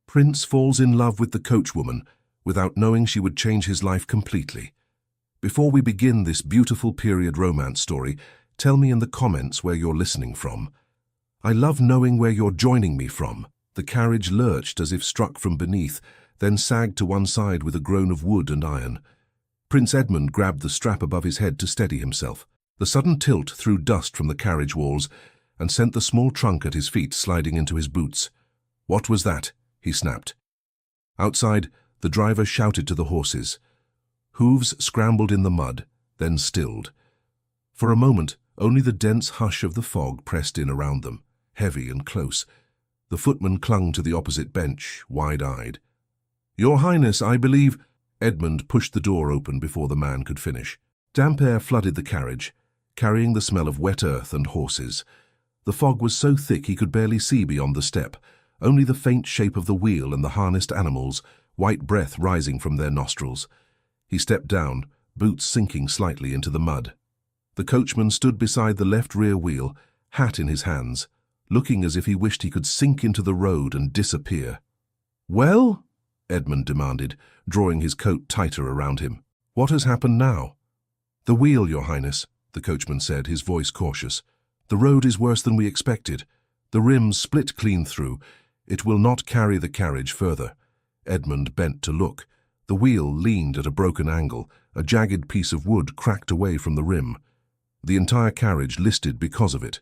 Prince falls in love with the coachwoman without knowing she would change his life completely. Before we begin this beautiful period romance story, tell me in the comments where you're listening from. I love knowing where you're joining me from. The carriage lurched as if struck from beneath, then sagged to one side with a groan of wood and iron. Prince Edmund grabbed the strap above his head to steady himself. The sudden tilt threw dust from the carriage walls and sent the small trunk at his feet sliding into his boots. "What was that?" he snapped. Outside, the driver shouted to the horses. Hooves scrambled in the mud, then stilled. For a moment, only the dense hush of the fog pressed in around them, heavy and close. The footman clung to the opposite bench, wide-eyed. "Your Highness, I believe—" Edmund pushed the door open before the man could finish. Damp air flooded the carriage, carrying the smell of wet earth and horses. The fog was so thick he could barely see beyond the step, only the faint shape of the wheel and the harnessed animals, white breath rising from their nostrils. He stepped down, boots sinking slightly into the mud. The coachman stood beside the left rear wheel, hat in his hands, looking as if he wished he could sink into the road and disappear. "Well?" Edmund demanded, drawing his coat tighter around him. "What has happened now?" "The wheel, Your Highness," the coachman said, his voice cautious. "The road is worse than we expected. The rim split clean through. It will not carry the carriage further." Edmund bent to look. The wheel leaned at a broken angle, a jagged piece of wood cracked away from the rim. The entire carriage listed because of it.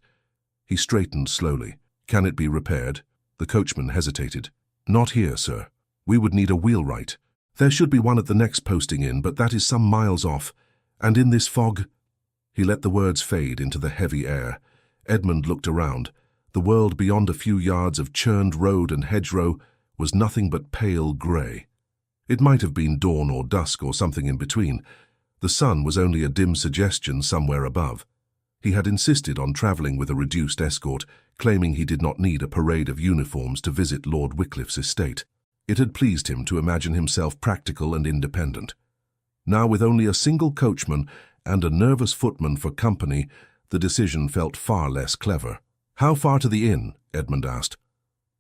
He straightened slowly. "Can it be repaired?" The coachman hesitated. "Not here, sir. We would need a wheelwright. There should be one at the next posting in, but that is some miles off. And in this fog—" He let the words fade into the heavy air. Edmund looked around. The world beyond a few yards of churned road and hedgerow was nothing but pale grey. It might have been dawn or dusk or something in between. The sun was only a dim suggestion somewhere above. He had insisted on travelling with a reduced escort, claiming he did not need a parade of uniforms to visit Lord Wycliffe's estate. It had pleased him to imagine himself practical and independent. Now, with only a single coachman and a nervous footman for company, the decision felt far less clever. "How far to the inn?" Edmund asked.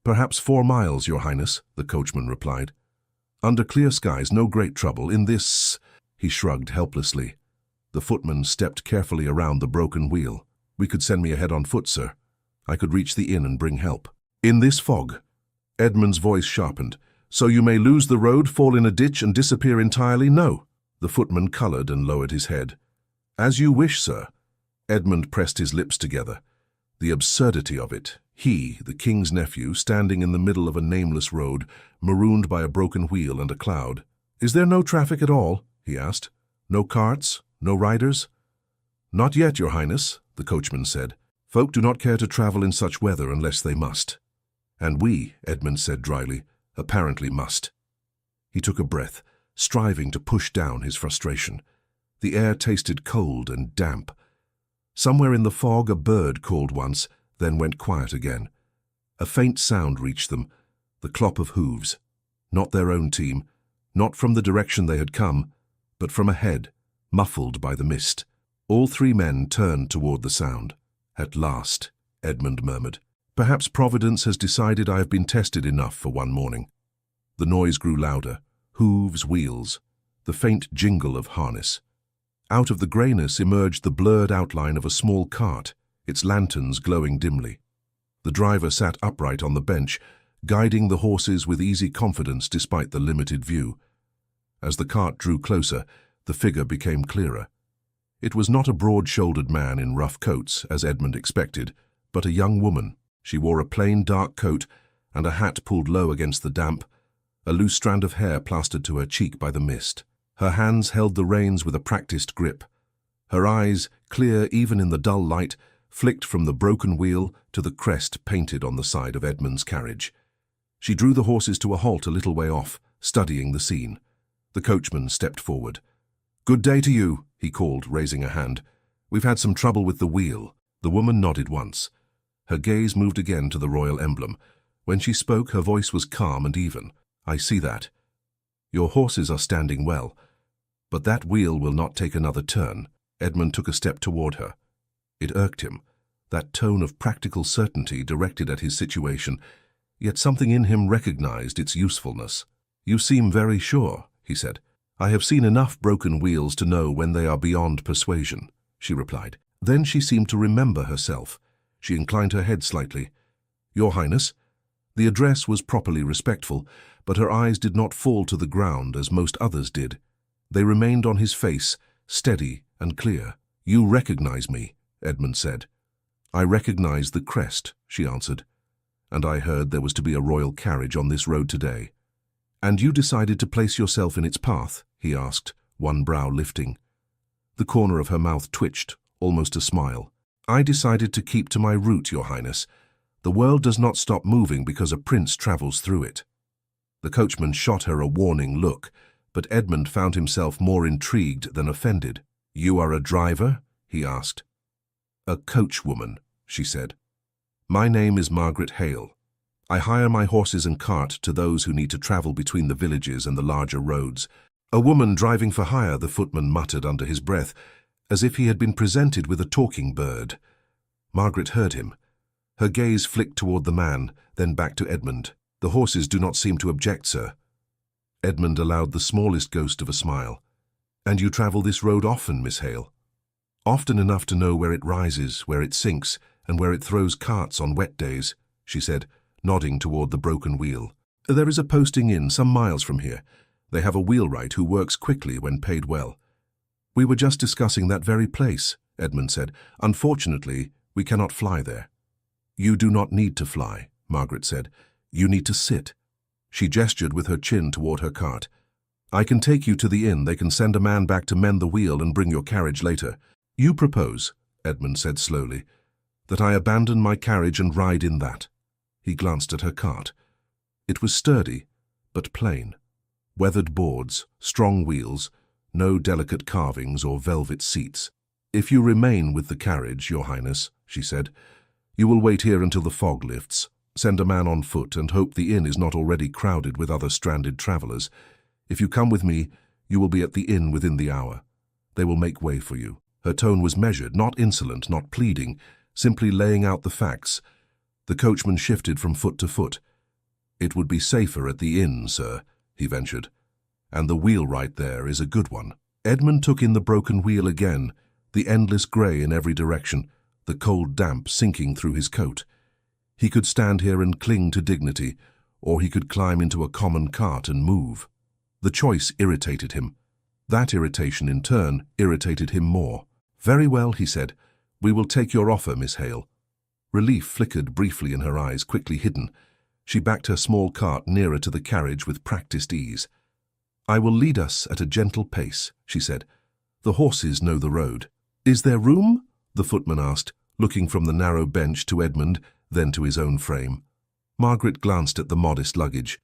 "Perhaps 4 miles, Your Highness," the coachman replied. "Under clear skies, no great trouble. In this—" He shrugged helplessly. The footman stepped carefully around the broken wheel. "We could send me ahead on foot, sir. I could reach the inn and bring help." "In this fog?" Edmund's voice sharpened. "So you may lose the road, fall in a ditch, and disappear entirely?" "No." The footman coloured and lowered his head. "As you wish, sir." Edmund pressed his lips together. The absurdity of it. He, the king's nephew, standing in the middle of a nameless road, marooned by a broken wheel and a cloud. "Is there no traffic at all?" he asked. "No carts? No riders?" "Not yet, Your Highness," the coachman said. "Folk do not care to travel in such weather unless they must." "And we," Edmund said dryly, "apparently must." He took a breath, striving to push down his frustration. The air tasted cold and damp. Somewhere in the fog a bird called once, then went quiet again. A faint sound reached them, the clop of hooves. Not their own team, not from the direction they had come, but from ahead, muffled by the mist. All 3 men turned toward the sound. "At last," Edmund murmured. "Perhaps Providence has decided I have been tested enough for one morning." The noise grew louder. Hooves, wheels, the faint jingle of harness. Out of the greyness emerged the blurred outline of a small cart, its lanterns glowing dimly. The driver sat upright on the bench, guiding the horses with easy confidence despite the limited view. As the cart drew closer, the figure became clearer. It was not a broad-shouldered man in rough coats, as Edmund expected, but a young woman. She wore a plain dark coat and a hat pulled low against the damp, a loose strand of hair plastered to her cheek by the mist. Her hands held the reins with a practiced grip. Her eyes, clear even in the dull light, flicked from the broken wheel to the crest painted on the side of Edmund's carriage. She drew the horses to a halt a little way off, studying the scene. The coachman stepped forward. "Good day to you," he called, raising a hand. "We've had some trouble with the wheel." The woman nodded once. Her gaze moved again to the royal emblem. When she spoke, her voice was calm and even. "I see that. Your horses are standing well. But that wheel will not take another turn." Edmund took a step toward her. It irked him, that tone of practical certainty directed at his situation. yet something in him recognized its usefulness. "You seem very sure," he said. "I have seen enough broken wheels to know when they are beyond persuasion," she replied. Then she seemed to remember herself. She inclined her head slightly. "Your Highness." The address was properly respectful, but her eyes did not fall to the ground as most others did. They remained on his face, steady and clear. "You recognize me," Edmund said. "I recognize the crest," she answered. "And I heard there was to be a royal carriage on this road today." "And you decided to place yourself in its path?" he asked, one brow lifting. The corner of her mouth twitched, almost a smile. "I decided to keep to my route, Your Highness. The world does not stop moving because a prince travels through it." The coachman shot her a warning look, but Edmund found himself more intrigued than offended. "You are a driver?" he asked. "A coachwoman," she said. "My name is Margaret Hale. I hire my horses and cart to those who need to travel between the villages and the larger roads." "A woman driving for hire," the footman muttered under his breath, as if he had been presented with a talking bird. Margaret heard him. Her gaze flicked toward the man, then back to Edmund. "The horses do not seem to object, sir." Edmund allowed the smallest ghost of a smile. "And you travel this road often, Miss Hale?" "Often enough to know where it rises, where it sinks, and where it throws carts on wet days," she said, nodding toward the broken wheel. "There is a posting inn some miles from here. They have a wheelwright who works quickly when paid well." "We were just discussing that very place," Edmund said. "Unfortunately, we cannot fly there." "You do not need to fly," Margaret said. "You need to sit." She gestured with her chin toward her cart. "I can take you to the inn. They can send a man back to mend the wheel and bring your carriage later." "You propose," Edmund said slowly, "that I abandon my carriage and ride in that." He glanced at her cart. It was sturdy, but plain. Weathered boards, strong wheels, no delicate carvings or velvet seats. "If you remain with the carriage, Your Highness," she said, "you will wait here until the fog lifts, send a man on foot and hope the inn is not already crowded with other stranded travelers. If you come with me, you will be at the inn within the hour. They will make way for you." Her tone was measured, not insolent, not pleading, simply laying out the facts. The coachman shifted from foot to foot. "It would be safer at the inn, sir," he ventured. "And the wheelwright there is a good one." Edmund took in the broken wheel again, the endless grey in every direction, the cold damp sinking through his coat. He could stand here and cling to dignity, or he could climb into a common cart and move. The choice irritated him. That irritation, in turn, irritated him more. "Very well," he said. "We will take your offer, Miss Hale." Relief flickered briefly in her eyes, quickly hidden. She backed her small cart nearer to the carriage with practiced ease. "I will lead us at a gentle pace," she said. "The horses know the road." "Is there room?" the footman asked, looking from the narrow bench to Edmund, then to his own frame. Margaret glanced at the modest luggage.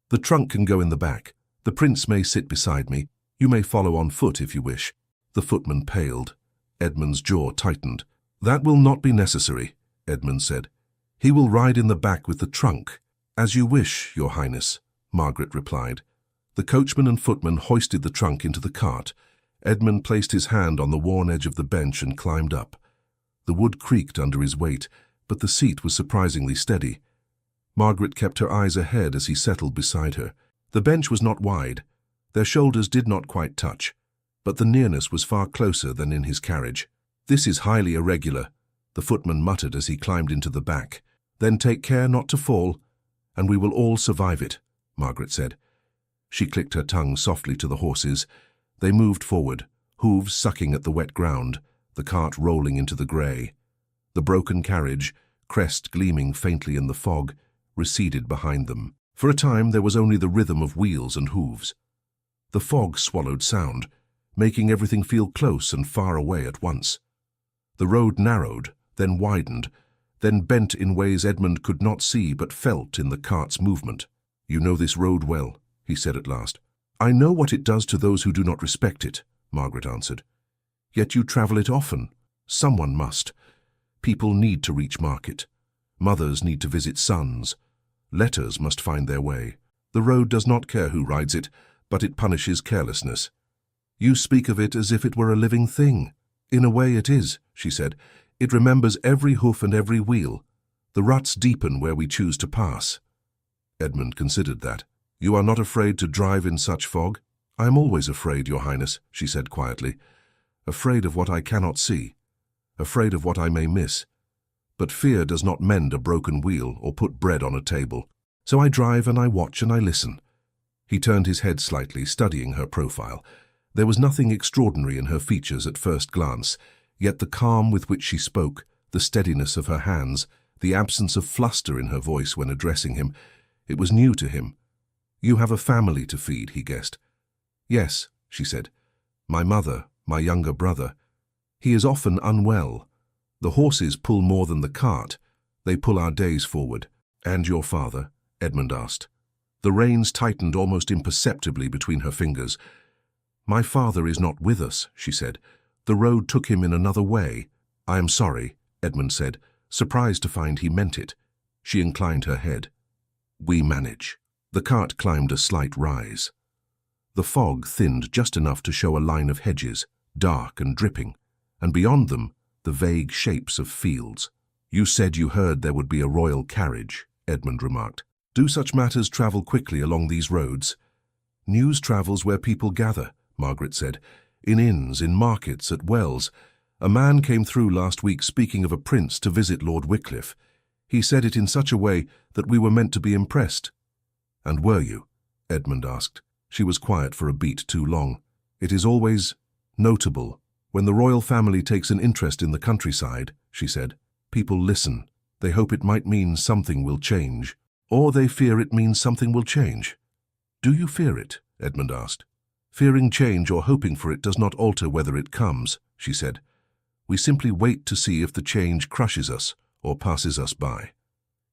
"The trunk can go in the back. The prince may sit beside me. You may follow on foot if you wish." The footman paled. Edmund's jaw tightened. "That will not be necessary," Edmund said. "He will ride in the back with the trunk." "As you wish, Your Highness," Margaret replied. The coachman and footman hoisted the trunk into the cart. Edmund placed his hand on the worn edge of the bench and climbed up. The wood creaked under his weight, but the seat was surprisingly steady. Margaret kept her eyes ahead as he settled beside her. The bench was not wide. Their shoulders did not quite touch, but the nearness was far closer than in his carriage. "This is highly irregular," the footman muttered as he climbed into the back. "Then take care not to fall, and we will all survive it," Margaret said. She clicked her tongue softly to the horses. They moved forward, hooves sucking at the wet ground, the cart rolling into the grey. The broken carriage, crest gleaming faintly in the fog, receded behind them. For a time there was only the rhythm of wheels and hooves. The fog swallowed sound, making everything feel close and far away at once. The road narrowed, then widened, then bent in ways Edmund could not see but felt in the cart's movement. "You know this road well," he said at last. "I know what it does to those who do not respect it," Margaret answered. "Yet you travel it often. Someone must. People need to reach market. Mothers need to visit sons. Letters must find their way. The road does not care who rides it, but it punishes carelessness." "You speak of it as if it were a living thing." "In a way it is," she said. "It remembers every hoof and every wheel. The ruts deepen where we choose to pass." Edmund considered that. You are not afraid to drive in such fog? I am always afraid, Your Highness, she said quietly. Afraid of what I cannot see. Afraid of what I may miss. But fear does not mend a broken wheel or put bread on a table. So I drive and I watch and I listen. He turned his head slightly, studying her profile. There was nothing extraordinary in her features at first glance, yet the calm with which she spoke, the steadiness of her hands, the absence of fluster in her voice when addressing him, it was new to him. You have a family to feed, he guessed. Yes, she said. My mother, my younger brother. He is often unwell. The horses pull more than the cart. They pull our days forward. And your father? Edmund asked. The reins tightened almost imperceptibly between her fingers. My father is not with us, she said. The road took him in another way. I am sorry, Edmund said, surprised to find he meant it. She inclined her head. We manage. The cart climbed a slight rise. The fog thinned just enough to show a line of hedges, dark and dripping, and beyond them, the vague shapes of fields. You said you heard there would be a royal carriage, Edmund remarked. Do such matters travel quickly along these roads? News travels where people gather, Margaret said. In inns, in markets, at wells. A man came through last week speaking of a prince to visit Lord Wycliffe. He said it in such a way that we were meant to be impressed. And were you? Edmund asked. She was quiet for a beat too long. It is always notable when the royal family takes an interest in the countryside, she said. People listen. They hope it might mean something will change. Or they fear it means something will change. Do you fear it? Edmund asked. Fearing change or hoping for it does not alter whether it comes, she said. We simply wait to see if the change crushes us or passes us by.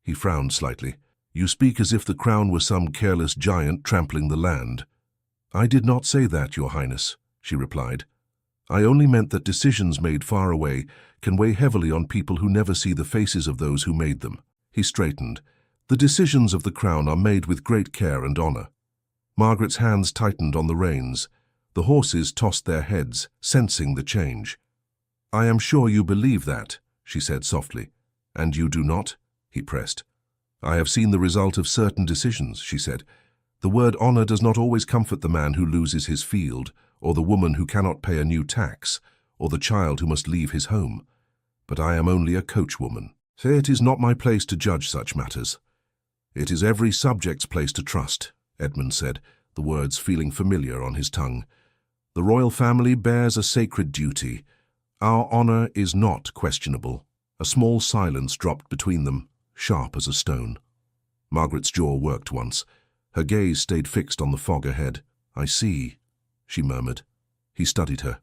He frowned slightly. You speak as if the crown were some careless giant trampling the land. I did not say that, Your Highness, she replied. I only meant that decisions made far away can weigh heavily on people who never see the faces of those who made them. He straightened. The decisions of the crown are made with great care and honor. Margaret's hands tightened on the reins. The horses tossed their heads, sensing the change. I am sure you believe that, she said softly. And you do not? He pressed. I have seen the result of certain decisions, she said. The word honor does not always comfort the man who loses his field, or the woman who cannot pay a new tax, or the child who must leave his home. But I am only a coachwoman. Say it is not my place to judge such matters. It is every subject's place to trust, Edmund said, the words feeling familiar on his tongue. The royal family bears a sacred duty. Our honor is not questionable. A small silence dropped between them, sharp as a stone. Margaret's jaw worked once. Her gaze stayed fixed on the fog ahead. I see, she murmured. He studied her.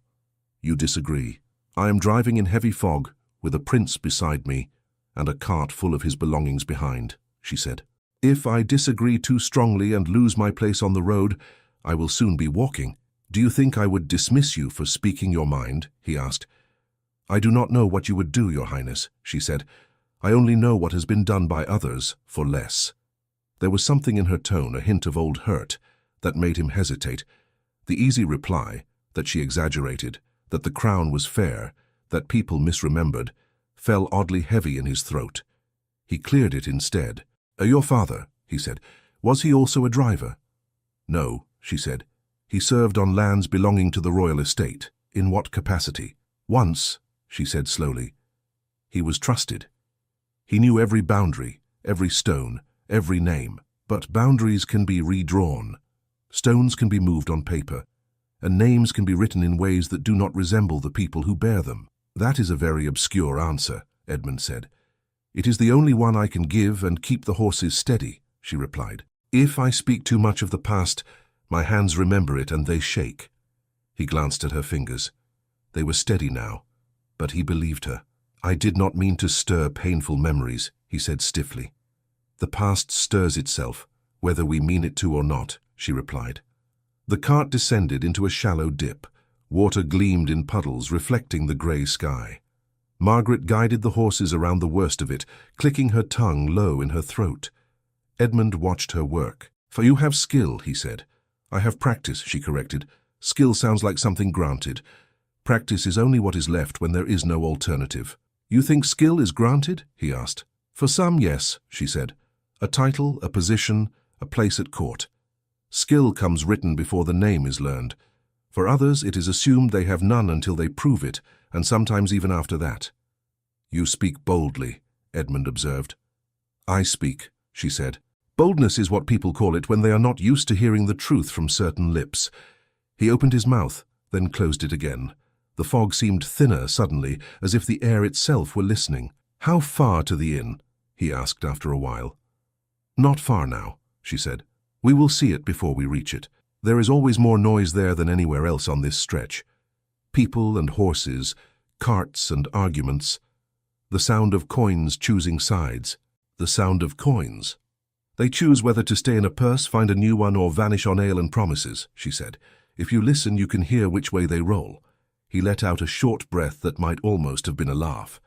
You disagree. I am driving in heavy fog, with a prince beside me, and a cart full of his belongings behind, she said. If I disagree too strongly and lose my place on the road, I will soon be walking. Do you think I would dismiss you for speaking your mind? He asked. I do not know what you would do, Your Highness, she said. I only know what has been done by others for less. There was something in her tone, a hint of old hurt, that made him hesitate. The easy reply, that she exaggerated, that the crown was fair, that people misremembered, fell oddly heavy in his throat. He cleared it instead. Your father, he said, was he also a driver? No, she said. He served on lands belonging to the royal estate. In what capacity? Once, she said slowly. He was trusted. He knew every boundary, every stone, every name. But boundaries can be redrawn. Stones can be moved on paper, and names can be written in ways that do not resemble the people who bear them. That is a very obscure answer, Edmund said. It is the only one I can give and keep the horses steady, she replied. If I speak too much of the past, my hands remember it and they shake. He glanced at her fingers. They were steady now, but he believed her. I did not mean to stir painful memories, he said stiffly. The past stirs itself, whether we mean it to or not, she replied. The cart descended into a shallow dip. Water gleamed in puddles, reflecting the grey sky. Margaret guided the horses around the worst of it, clicking her tongue low in her throat. Edmund watched her work. For you have skill, he said. I have practice, she corrected. Skill sounds like something granted. Practice is only what is left when there is no alternative. You think skill is granted? He asked. For some, yes, she said. A title, a position, a place at court. Skill comes written before the name is learned. For others, it is assumed they have none until they prove it, and sometimes even after that. You speak boldly, Edmund observed. I speak, she said. Boldness is what people call it when they are not used to hearing the truth from certain lips. He opened his mouth, then closed it again. The fog seemed thinner suddenly, as if the air itself were listening. How far to the inn? He asked after a while. Not far now, she said. We will see it before we reach it. There is always more noise there than anywhere else on this stretch. People and horses, carts and arguments. The sound of coins choosing sides. The sound of coins. They choose whether to stay in a purse, find a new one, or vanish on ale and promises, she said. If you listen, you can hear which way they roll. He let out a short breath that might almost have been a laugh.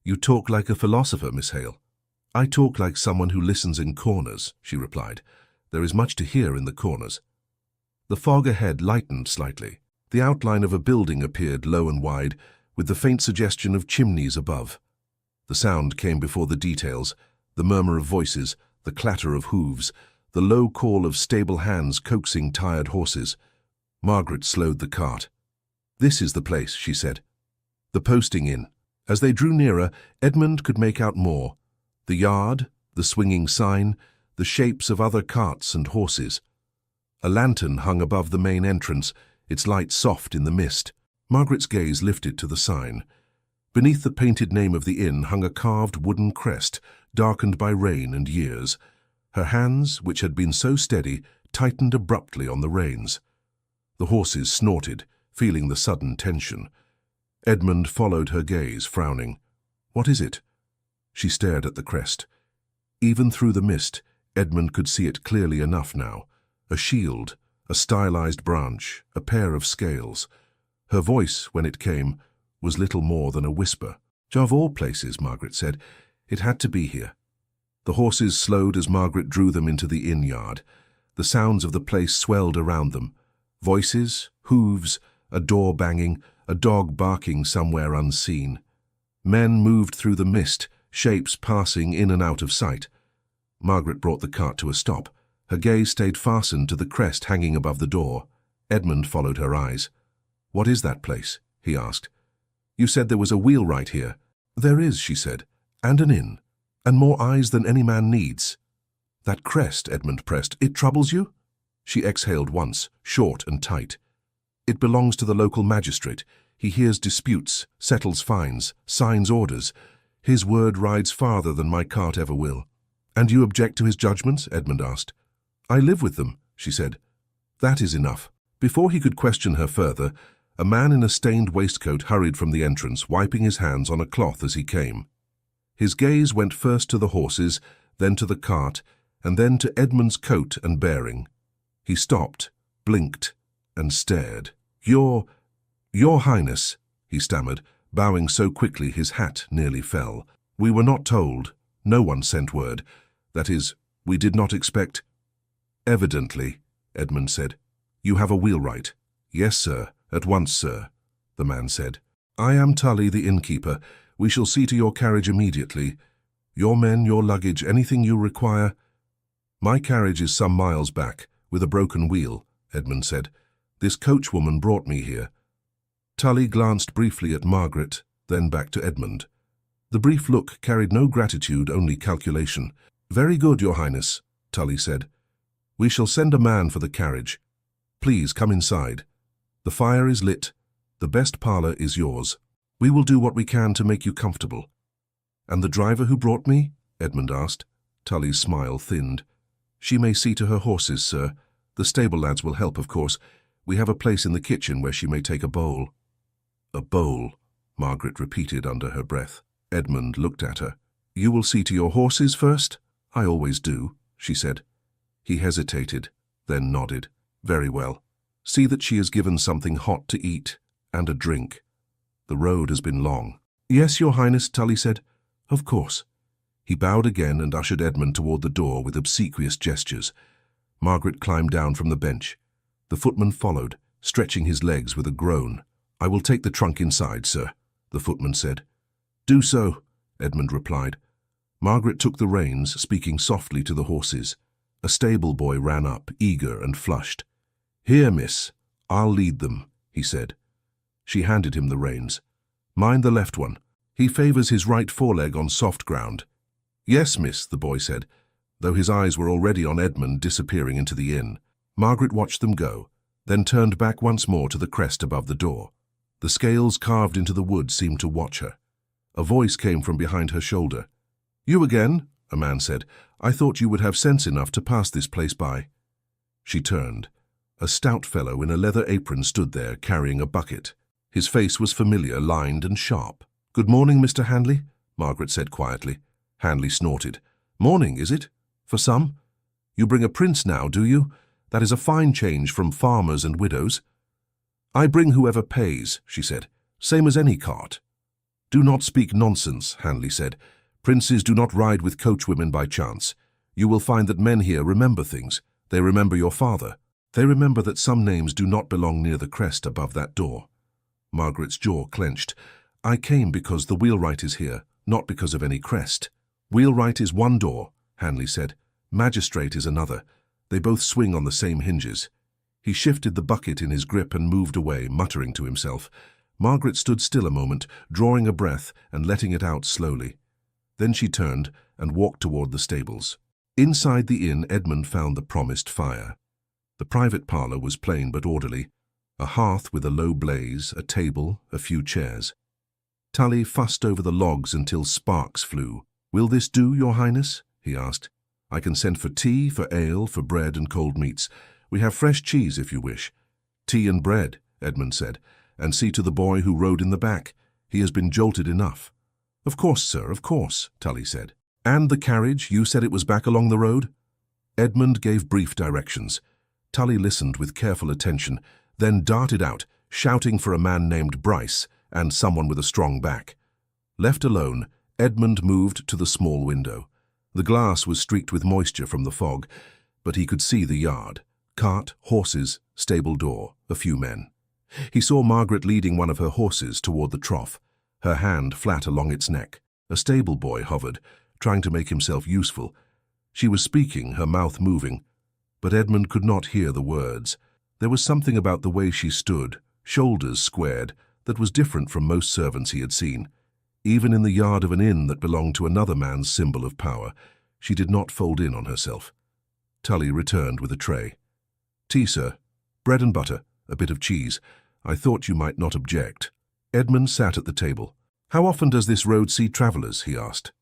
You talk like a philosopher, Miss Hale. I talk like someone who listens in corners, she replied. There is much to hear in the corners. The fog ahead lightened slightly. The outline of a building appeared low and wide, with the faint suggestion of chimneys above. The sound came before the details, the murmur of voices, the clatter of hooves, the low call of stable hands coaxing tired horses. Margaret slowed the cart. This is the place, she said. The posting inn. As they drew nearer, Edmund could make out more. The yard, the swinging sign, the shapes of other carts and horses. A lantern hung above the main entrance, its light soft in the mist. Margaret's gaze lifted to the sign. Beneath the painted name of the inn hung a carved wooden crest, darkened by rain and years. Her hands, which had been so steady, tightened abruptly on the reins. The horses snorted, feeling the sudden tension. Edmund followed her gaze, frowning. What is it? She stared at the crest. Even through the mist, Edmund could see it clearly enough now. A shield, a stylized branch, a pair of scales. Her voice, when it came, was little more than a whisper. Of all places, Margaret said, it had to be here. The horses slowed as Margaret drew them into the inn yard. The sounds of the place swelled around them. Voices, hooves, a door banging, a dog barking somewhere unseen. Men moved through the mist, shapes passing in and out of sight. Margaret brought the cart to a stop. Her gaze stayed fastened to the crest hanging above the door. Edmund followed her eyes. What is that place? He asked. You said there was a wheelwright here. There is, she said, and an inn, and more eyes than any man needs. That crest, Edmund pressed, it troubles you? She exhaled once, short and tight. It belongs to the local magistrate. He hears disputes, settles fines, signs orders. His word rides farther than my cart ever will. And you object to his judgments? Edmund asked. I live with them, she said. That is enough. Before he could question her further, a man in a stained waistcoat hurried from the entrance, wiping his hands on a cloth as he came. His gaze went first to the horses, then to the cart, and then to Edmund's coat and bearing. He stopped, blinked, and stared. Your Highness, he stammered, bowing so quickly his hat nearly fell. We were not told. No one sent word. That is, we did not expect. Evidently, Edmund said. You have a wheelwright. Yes, sir. At once, sir, the man said. I am Tully, the innkeeper. We shall see to your carriage immediately. Your men, your luggage, anything you require. My carriage is some miles back, with a broken wheel, Edmund said. This coachwoman brought me here. Tully glanced briefly at Margaret, then back to Edmund. The brief look carried no gratitude, only calculation. Very good, Your Highness, Tully said. We shall send a man for the carriage. Please come inside. The fire is lit. The best parlour is yours. We will do what we can to make you comfortable. And the driver who brought me? Edmund asked. Tully's smile thinned. She may see to her horses, sir. The stable lads will help, of course. We have a place in the kitchen where she may take a bowl. A bowl, Margaret repeated under her breath. Edmund looked at her. You will see to your horses first? I always do, she said. He hesitated, then nodded. Very well. See that she is given something hot to eat and a drink. The road has been long. Yes, Your Highness, Tully said. Of course. He bowed again and ushered Edmund toward the door with obsequious gestures. Margaret climbed down from the bench. The footman followed, stretching his legs with a groan. I will take the trunk inside, sir, the footman said. Do so, Edmund replied. Margaret took the reins, speaking softly to the horses. A stable boy ran up, eager and flushed. "Here, miss, I'll lead them," he said. She handed him the reins. "Mind the left one. He favors his right foreleg on soft ground." "Yes, miss," the boy said, though his eyes were already on Edmund disappearing into the inn. Margaret watched them go, then turned back once more to the crest above the door. The scales carved into the wood seemed to watch her. A voice came from behind her shoulder. "You again?" a man said. "I thought you would have sense enough to pass this place by." She turned. A stout fellow in a leather apron stood there, carrying a bucket. His face was familiar, lined and sharp. "Good morning, Mr. Handley," Margaret said quietly. Handley snorted. "Morning, is it? For some? You bring a prince now, do you? That is a fine change from farmers and widows." "I bring whoever pays," she said. "Same as any cart." "Do not speak nonsense," Handley said. "Princes do not ride with coachwomen by chance. You will find that men here remember things. They remember your father. They remember that some names do not belong near the crest above that door." Margaret's jaw clenched. "I came because the wheelwright is here, not because of any crest." "Wheelwright is one door," Handley said. "Magistrate is another. They both swing on the same hinges." He shifted the bucket in his grip and moved away, muttering to himself. Margaret stood still a moment, drawing a breath and letting it out slowly. Then she turned and walked toward the stables. Inside the inn, Edmund found the promised fire. The private parlour was plain but orderly. A hearth with a low blaze, a table, a few chairs. Tully fussed over the logs until sparks flew. "Will this do, Your Highness?" he asked. "I can send for tea, for ale, for bread and cold meats. We have fresh cheese if you wish." "Tea and bread," Edmund said, "and see to the boy who rode in the back. He has been jolted enough." "Of course, sir, of course," Tully said. "And the carriage, you said it was back along the road?" Edmund gave brief directions. Tully listened with careful attention, then darted out, shouting for a man named Bryce and someone with a strong back. Left alone, Edmund moved to the small window. The glass was streaked with moisture from the fog, but he could see the yard. Cart, horses, stable door, a few men. He saw Margaret leading one of her horses toward the trough, her hand flat along its neck. A stable boy hovered, trying to make himself useful. She was speaking, her mouth moving, but Edmund could not hear the words. There was something about the way she stood, shoulders squared, that was different from most servants he had seen. Even in the yard of an inn that belonged to another man's symbol of power, she did not fold in on herself. Tully returned with a tray. "Tea, sir. Bread and butter, a bit of cheese. I thought you might not object." Edmund sat at the table. "How often does this road see travellers?" he asked.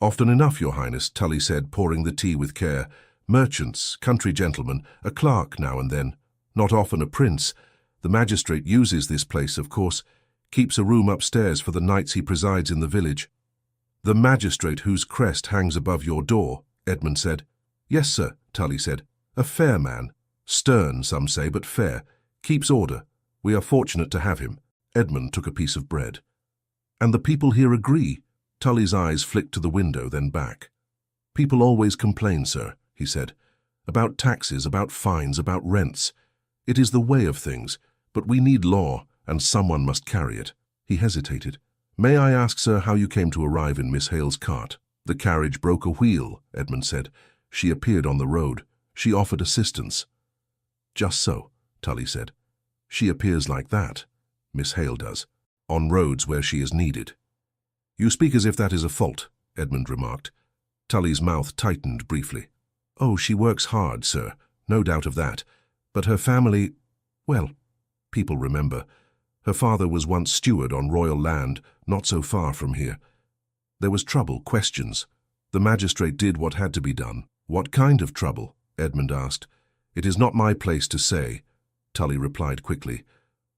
"Often enough, Your Highness," Tully said, pouring the tea with care. "Merchants, country gentlemen, a clerk now and then. Not often a prince. The magistrate uses this place, of course. Keeps a room upstairs for the nights he presides in the village." "The magistrate whose crest hangs above your door," Edmund said. "Yes, sir," Tully said. "A fair man. Stern, some say, but fair. Keeps order. We are fortunate to have him." Edmund took a piece of bread. "And the people here agree?" Tully's eyes flicked to the window, then back. "People always complain, sir," he said. "About taxes, about fines, about rents. It is the way of things, but we need law, and someone must carry it." He hesitated. "May I ask, sir, how you came to arrive in Miss Hale's cart?" "The carriage broke a wheel," Edmund said. "She appeared on the road. She offered assistance." "Just so," Tully said. "She appears like that. Miss Hale does. On roads where she is needed." "You speak as if that is a fault," Edmund remarked. Tully's mouth tightened briefly. "Oh, she works hard, sir. No doubt of that. But her family, well, people remember. Her father was once steward on royal land, not so far from here. There was trouble, questions. The magistrate did what had to be done." "What kind of trouble?" Edmund asked. "It is not my place to say," Tully replied quickly.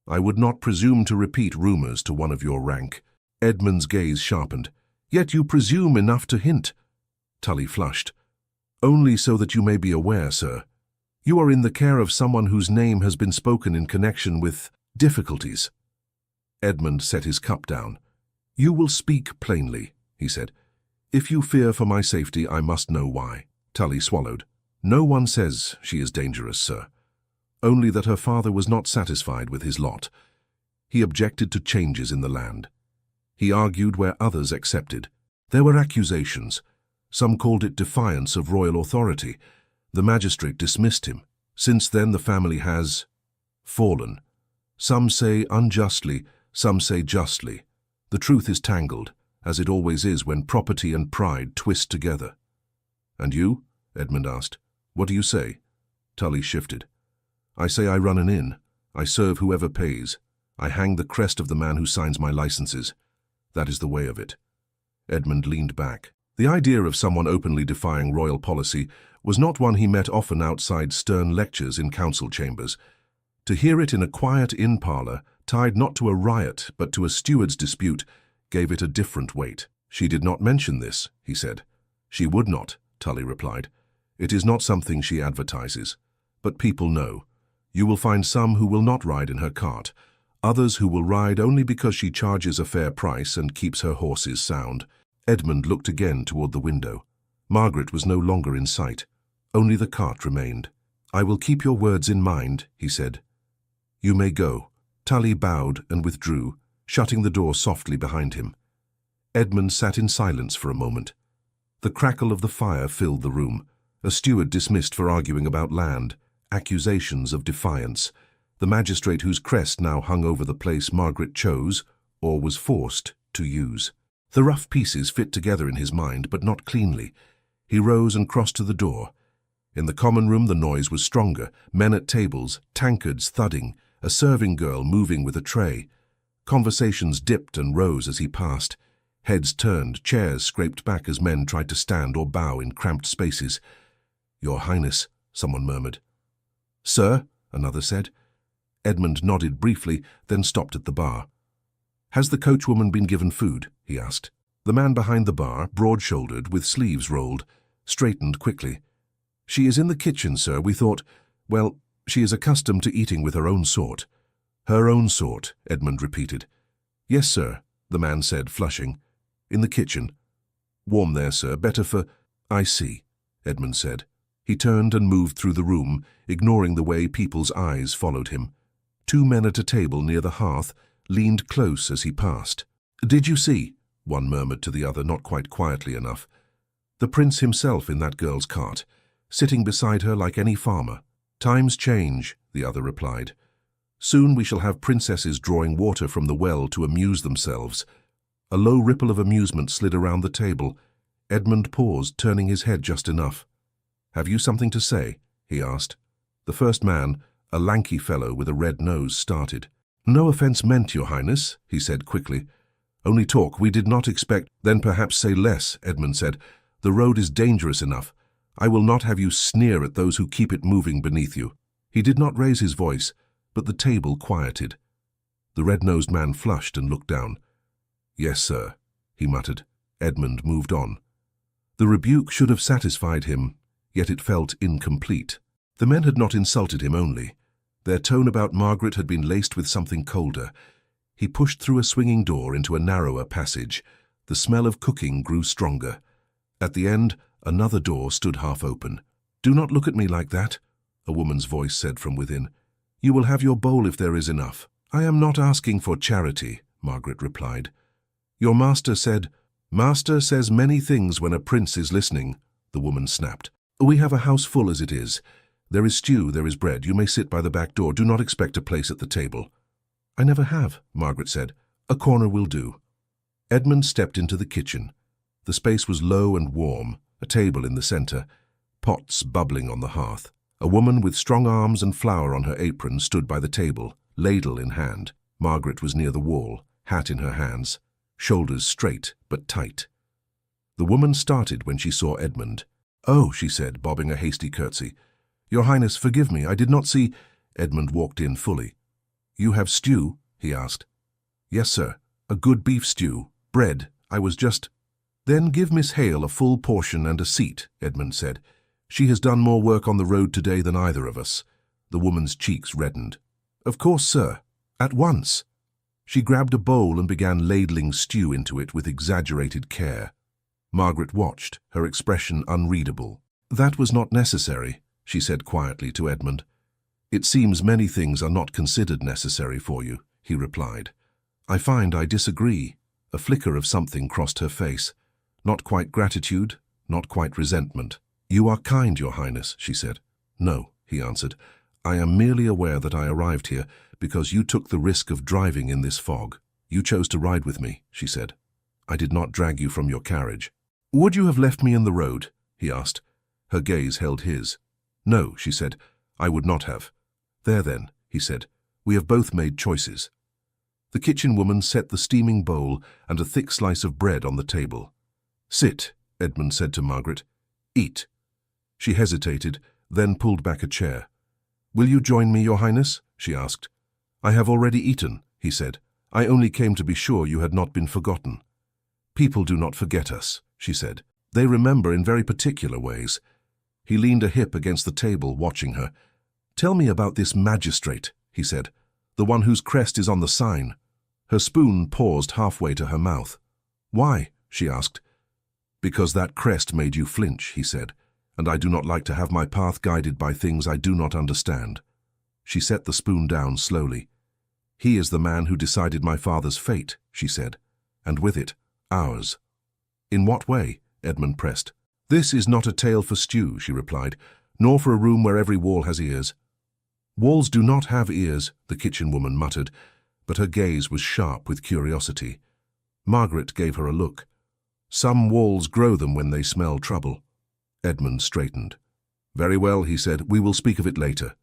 "I would not presume to repeat rumors to one of your rank." Edmund's gaze sharpened. "Yet you presume enough to hint." Tully flushed. "Only so that you may be aware, sir. You are in the care of someone whose name has been spoken in connection with difficulties." Edmund set his cup down. "You will speak plainly," he said. "If you fear for my safety, I must know why." Tully swallowed. "No one says she is dangerous, sir. Only that her father was not satisfied with his lot. He objected to changes in the land. He argued where others accepted. There were accusations. Some called it defiance of royal authority. The magistrate dismissed him. Since then the family has fallen. Some say unjustly, some say justly. The truth is tangled, as it always is when property and pride twist together. "And you?" Edmund asked. "What do you say?" Tully shifted. "I say I run an inn. I serve whoever pays. I hang the crest of the man who signs my licenses. That is the way of it." Edmund leaned back. The idea of someone openly defying royal policy was not one he met often outside stern lectures in council chambers. To hear it in a quiet inn parlour, tied not to a riot but to a steward's dispute, gave it a different weight. "She did not mention this," he said. "She would not," Tully replied. "It is not something she advertises. But people know. You will find some who will not ride in her cart, others who will ride only because she charges a fair price and keeps her horses sound." Edmund looked again toward the window. Margaret was no longer in sight. Only the cart remained. "I will keep your words in mind," he said. "You may go." Tully bowed and withdrew, shutting the door softly behind him. Edmund sat in silence for a moment. The crackle of the fire filled the room. A steward dismissed for arguing about land, accusations of defiance, the magistrate whose crest now hung over the place Margaret chose, or was forced, to use. The rough pieces fit together in his mind, but not cleanly. He rose and crossed to the door. In the common room the noise was stronger, men at tables, tankards thudding, a serving girl moving with a tray. Conversations dipped and rose as he passed. Heads turned, chairs scraped back as men tried to stand or bow in cramped spaces. "Your Highness," someone murmured. "Sir," another said. Edmund nodded briefly, then stopped at the bar. "Has the coachwoman been given food?" he asked. The man behind the bar, broad-shouldered, with sleeves rolled, straightened quickly. "She is in the kitchen, sir. We thought, well, she is accustomed to eating with her own sort." "Her own sort," Edmund repeated. "Yes, sir," the man said, flushing. "In the kitchen." "Warm there, sir. Better for—" "I see," Edmund said. He turned and moved through the room, ignoring the way people's eyes followed him. Two men at a table near the hearth leaned close as he passed. "Did you see?" one murmured to the other, not quite quietly enough. "The prince himself in that girl's cart, sitting beside her like any farmer." "Times change," the other replied. "Soon we shall have princesses drawing water from the well to amuse themselves." A low ripple of amusement slid around the table. Edmund paused, turning his head just enough. "Have you something to say?" he asked. The first man, a lanky fellow with a red nose, started. "No offense meant, Your Highness," he said quickly. "Only talk. We did not expect—" "Then perhaps say less," Edmund said. "The road is dangerous enough. I will not have you sneer at those who keep it moving beneath you." He did not raise his voice, but the table quieted. The red-nosed man flushed and looked down. "Yes, sir," he muttered. Edmund moved on. The rebuke should have satisfied him, yet it felt incomplete. The men had not insulted him only. Their tone about Margaret had been laced with something colder. He pushed through a swinging door into a narrower passage. The smell of cooking grew stronger. At the end, another door stood half open. "Do not look at me like that," a woman's voice said from within. "You will have your bowl if there is enough." "I am not asking for charity," Margaret replied. "Your master said—" "Master says many things when a prince is listening," the woman snapped. "We have a house full as it is. There is stew, there is bread. You may sit by the back door. Do not expect a place at the table." "I never have," Margaret said. "A corner will do." Edmund stepped into the kitchen. The space was low and warm, a table in the center, pots bubbling on the hearth. A woman with strong arms and flour on her apron stood by the table, ladle in hand. Margaret was near the wall, hat in her hands, shoulders straight but tight. The woman started when she saw Edmund. "Oh," she said, bobbing a hasty curtsy. "Your Highness, forgive me, I did not see—" Edmund walked in fully. "You have stew?" he asked. "Yes, sir. A good beef stew. Bread. I was just—" "Then give Miss Hale a full portion and a seat," Edmund said. "She has done more work on the road today than either of us." The woman's cheeks reddened. "Of course, sir. At once." She grabbed a bowl and began ladling stew into it with exaggerated care. Margaret watched, her expression unreadable. "That was not necessary," she said quietly to Edmund. "It seems many things are not considered necessary for you," he replied. "I find I disagree." A flicker of something crossed her face. Not quite gratitude, not quite resentment. "You are kind, Your Highness," she said. "No," he answered. "I am merely aware that I arrived here because you took the risk of driving in this fog. You chose to ride with me," she said. "I did not drag you from your carriage." "Would you have left me in the road?" he asked. Her gaze held his. "No," she said, "I would not have." "There then," he said, "we have both made choices." The kitchen woman set the steaming bowl and a thick slice of bread on the table. "Sit," Edmund said to Margaret. "Eat." She hesitated, then pulled back a chair. "Will you join me, Your Highness?" she asked. "I have already eaten," he said. "I only came to be sure you had not been forgotten." "People do not forget us," she said. "They remember in very particular ways." He leaned a hip against the table, watching her. "Tell me about this magistrate," he said, "the one whose crest is on the sign." Her spoon paused halfway to her mouth. "Why?" she asked. "Because that crest made you flinch," he said, "and I do not like to have my path guided by things I do not understand." She set the spoon down slowly. "He is the man who decided my father's fate," she said, "and with it, ours." "In what way?" Edmund pressed. "This is not a tale for stew," she replied, "nor for a room where every wall has ears." "Walls do not have ears," the kitchen woman muttered, but her gaze was sharp with curiosity. Margaret gave her a look. "Some walls grow them when they smell trouble." Edmund straightened. "Very well," he said, "we will speak of it later."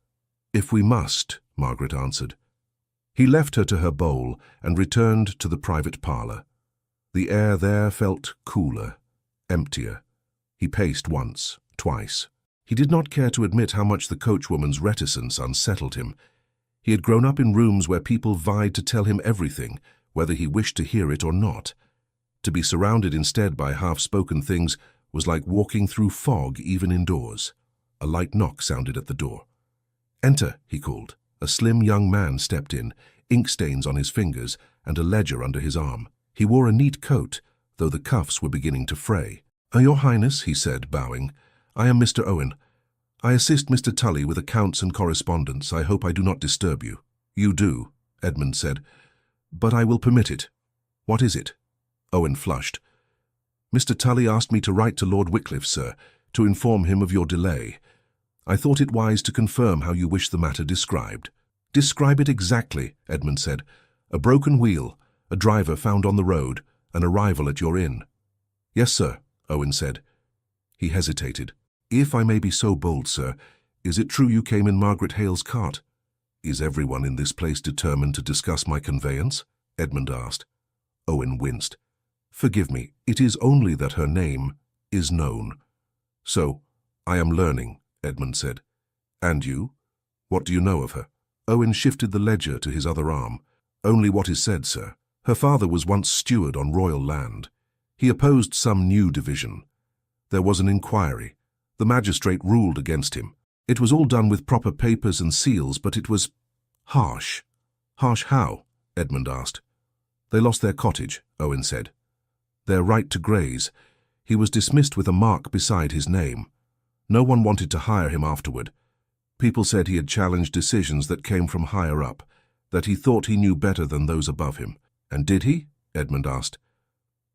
"If we must," Margaret answered. He left her to her bowl and returned to the private parlour. The air there felt cooler, emptier. He paced once, twice. He did not care to admit how much the coachwoman's reticence unsettled him. He had grown up in rooms where people vied to tell him everything, whether he wished to hear it or not. To be surrounded instead by half-spoken things was like walking through fog even indoors. A light knock sounded at the door. "Enter," he called. A slim young man stepped in, ink stains on his fingers and a ledger under his arm. He wore a neat coat, though the cuffs were beginning to fray. "Your Highness," he said, bowing, "I am Mr. Owen. I assist Mr. Tully with accounts and correspondence. I hope I do not disturb you." "You do," Edmund said, "but I will permit it. What is it?" Owen flushed. "Mr. Tully asked me to write to Lord Wycliffe, sir, to inform him of your delay. I thought it wise to confirm how you wish the matter described." "Describe it exactly," Edmund said. "A broken wheel, a driver found on the road, an arrival at your inn." "Yes, sir," Owen said. He hesitated. "If I may be so bold, sir, is it true you came in Margaret Hale's cart?" "Is everyone in this place determined to discuss my conveyance?" Edmund asked. Owen winced. "Forgive me, it is only that her name is known." "So, I am learning," Edmund said. "And you? What do you know of her?" Owen shifted the ledger to his other arm. "Only what is said, sir. Her father was once steward on royal land. He opposed some new division. There was an inquiry. The magistrate ruled against him. It was all done with proper papers and seals, but it was harsh." "Harsh how?" Edmund asked. "They lost their cottage," Owen said. "Their right to graze. He was dismissed with a mark beside his name. No one wanted to hire him afterward. People said he had challenged decisions that came from higher up, that he thought he knew better than those above him." "And did he?" Edmund asked.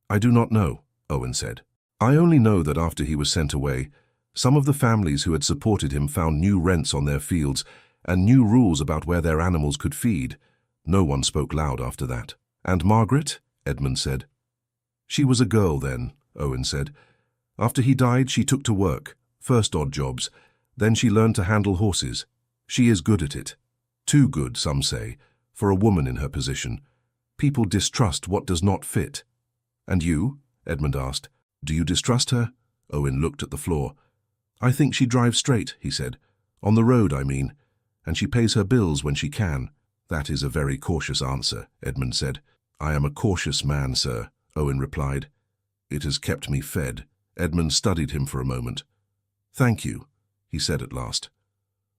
"I do not know," Owen said. "I only know that after he was sent away, some of the families who had supported him found new rents on their fields and new rules about where their animals could feed. No one spoke loud after that." "And Margaret?" Edmund said. "She was a girl then," Owen said. "After he died, she took to work, first odd jobs. Then she learned to handle horses. She is good at it. Too good, some say, for a woman in her position. People distrust what does not fit." "And you?" Edmund asked. "Do you distrust her?" Owen looked at the floor. "I think she drives straight," he said. "On the road, I mean. And she pays her bills when she can." "That is a very cautious answer," Edmund said. "I am a cautious man, sir," Owen replied. "It has kept me fed." Edmund studied him for a moment. "Thank you," he said at last.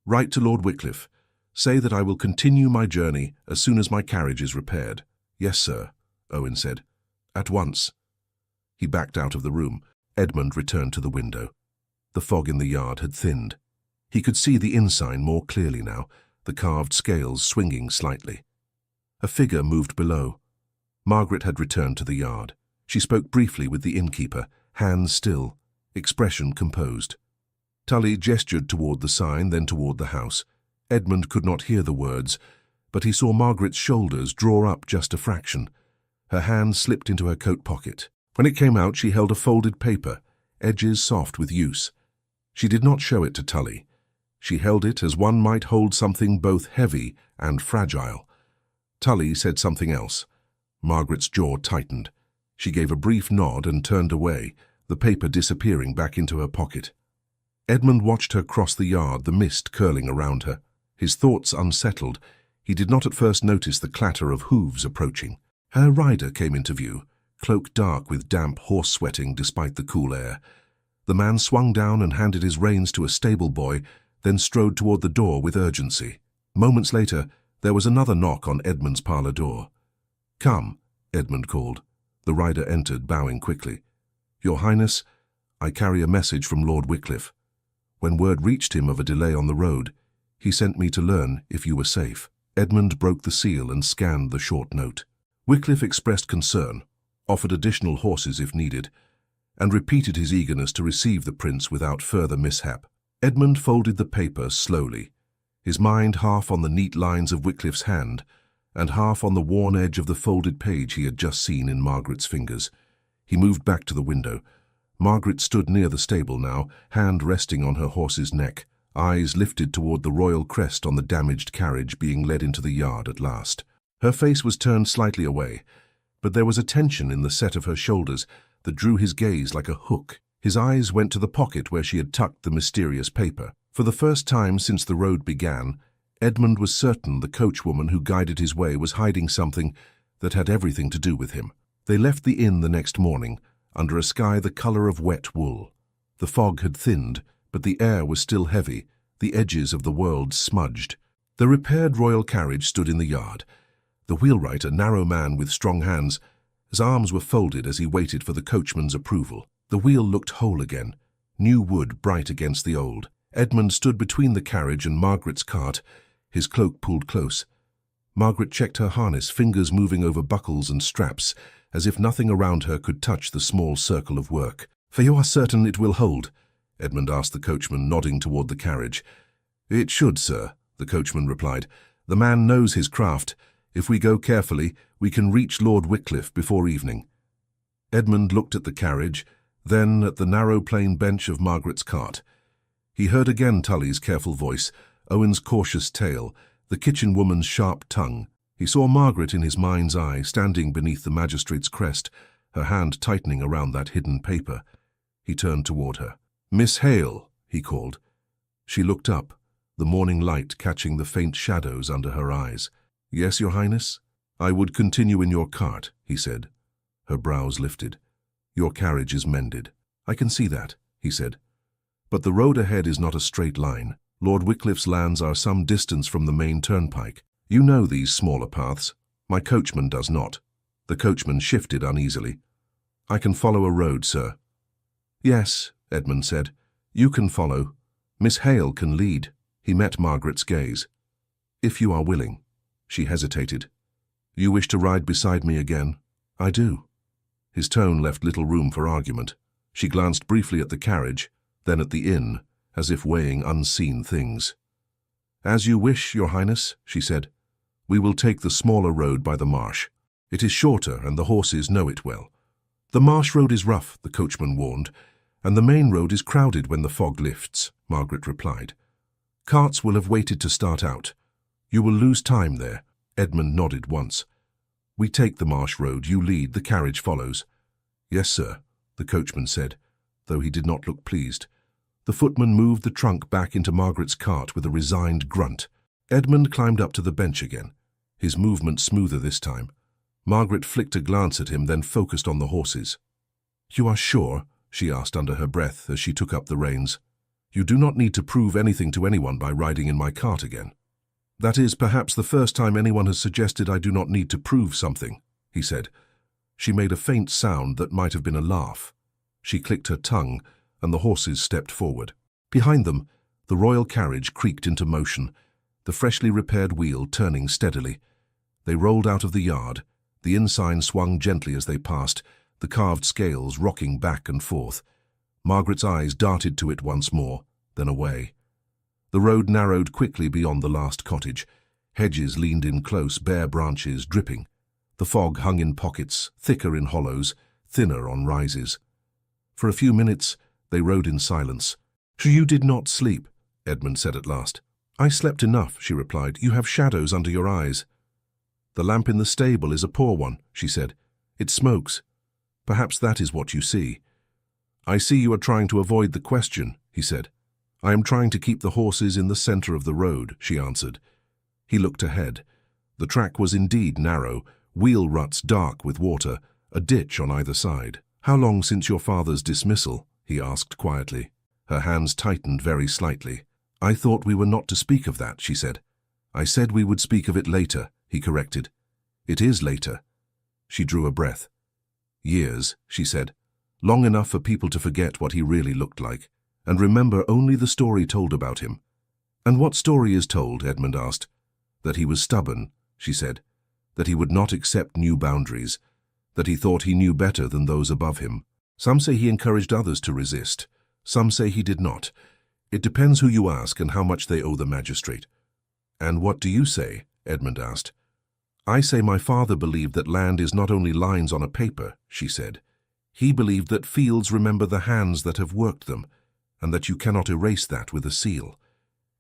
"Write to Lord Wycliffe. Say that I will continue my journey as soon as my carriage is repaired." "Yes, sir," Owen said. "At once." He backed out of the room. Edmund returned to the window. The fog in the yard had thinned. He could see the inn sign more clearly now, the carved scales swinging slightly. A figure moved below. Margaret had returned to the yard. She spoke briefly with the innkeeper, hands still, expression composed. Tully gestured toward the sign, then toward the house. Edmund could not hear the words, but he saw Margaret's shoulders draw up just a fraction. Her hand slipped into her coat pocket. When it came out, she held a folded paper, edges soft with use. She did not show it to Tully. She held it as one might hold something both heavy and fragile. Tully said something else. Margaret's jaw tightened. She gave a brief nod and turned away, the paper disappearing back into her pocket. Edmund watched her cross the yard, the mist curling around her. His thoughts unsettled, he did not at first notice the clatter of hooves approaching. Her rider came into view, cloak dark with damp horse sweating despite the cool air. The man swung down and handed his reins to a stable boy, then strode toward the door with urgency. Moments later, there was another knock on Edmund's parlour door. "Come," Edmund called. The rider entered, bowing quickly. "Your Highness, I carry a message from Lord Wycliffe. When word reached him of a delay on the road, he sent me to learn if you were safe." Edmund broke the seal and scanned the short note. Wycliffe expressed concern, offered additional horses if needed, and repeated his eagerness to receive the prince without further mishap. Edmund folded the paper slowly, his mind half on the neat lines of Wycliffe's hand, and half on the worn edge of the folded page he had just seen in Margaret's fingers. He moved back to the window. Margaret stood near the stable now, hand resting on her horse's neck, eyes lifted toward the royal crest on the damaged carriage being led into the yard at last. Her face was turned slightly away, but there was a tension in the set of her shoulders that drew his gaze like a hook. His eyes went to the pocket where she had tucked the mysterious paper. For the first time since the road began, Edmund was certain the coachwoman who guided his way was hiding something that had everything to do with him. They left the inn the next morning, under a sky the color of wet wool. The fog had thinned, but the air was still heavy, the edges of the world smudged. The repaired royal carriage stood in the yard. The wheelwright, a narrow man with strong hands, his arms were folded as he waited for the coachman's approval. The wheel looked whole again, new wood bright against the old. Edmund stood between the carriage and Margaret's cart, his cloak pulled close. Margaret checked her harness, fingers moving over buckles and straps, as if nothing around her could touch the small circle of work. "For you are certain it will hold?" Edmund asked the coachman, nodding toward the carriage. "It should, sir," the coachman replied. "The man knows his craft. If we go carefully, we can reach Lord Wycliffe before evening." Edmund looked at the carriage, then at the narrow plain bench of Margaret's cart. He heard again Tully's careful voice, Owen's cautious tale, the kitchen woman's sharp tongue. He saw Margaret in his mind's eye, standing beneath the magistrate's crest, her hand tightening around that hidden paper. He turned toward her. "Miss Hale," he called. She looked up, the morning light catching the faint shadows under her eyes. "Yes, Your Highness? I would continue in your cart," he said. Her brows lifted. "Your carriage is mended." "I can see that," he said. "But the road ahead is not a straight line. Lord Wycliffe's lands are some distance from the main turnpike. You know these smaller paths. My coachman does not." The coachman shifted uneasily. "I can follow a road, sir." "Yes," Edmund said. "You can follow. Miss Hale can lead." He met Margaret's gaze. "If you are willing." She hesitated. "You wish to ride beside me again?" "I do." His tone left little room for argument. She glanced briefly at the carriage, then at the inn, as if weighing unseen things. "As you wish, Your Highness," she said. "We will take the smaller road by the marsh. It is shorter, and the horses know it well." "The marsh road is rough," the coachman warned, "and the main road is crowded when the fog lifts," Margaret replied. "Carts will have waited to start out. You will lose time there." Edmund nodded once. "We take the marsh road, you lead, the carriage follows." "Yes, sir," the coachman said, though he did not look pleased. The footman moved the trunk back into Margaret's cart with a resigned grunt. Edmund climbed up to the bench again, his movement smoother this time. Margaret flicked a glance at him, then focused on the horses. "You are sure?" she asked under her breath as she took up the reins. "You do not need to prove anything to anyone by riding in my cart again." "That is perhaps the first time anyone has suggested I do not need to prove something," he said. She made a faint sound that might have been a laugh. She clicked her tongue, and the horses stepped forward. Behind them, the royal carriage creaked into motion, the freshly repaired wheel turning steadily. They rolled out of the yard. The inn sign swung gently as they passed, the carved scales rocking back and forth. Margaret's eyes darted to it once more, then away. The road narrowed quickly beyond the last cottage. Hedges leaned in close, bare branches dripping. The fog hung in pockets, thicker in hollows, thinner on rises. For a few minutes, they rode in silence. "You did not sleep," Edmund said at last. "I slept enough," she replied. "You have shadows under your eyes." "The lamp in the stable is a poor one," she said. "It smokes. Perhaps that is what you see." "I see you are trying to avoid the question," he said. "I am trying to keep the horses in the center of the road," she answered. He looked ahead. The track was indeed narrow, wheel ruts dark with water, a ditch on either side. "How long since your father's dismissal?" he asked quietly. Her hands tightened very slightly. "I thought we were not to speak of that," she said. "I said we would speak of it later," he corrected. "It is later." She drew a breath. "Years," she said. "Long enough for people to forget what he really looked like, and remember only the story told about him." "And what story is told?" Edmund asked. "That he was stubborn," she said. "That he would not accept new boundaries. That he thought he knew better than those above him. Some say he encouraged others to resist. Some say he did not. It depends who you ask and how much they owe the magistrate." "And what do you say?" Edmund asked. "I say my father believed that land is not only lines on a paper," she said. "He believed that fields remember the hands that have worked them, and that you cannot erase that with a seal.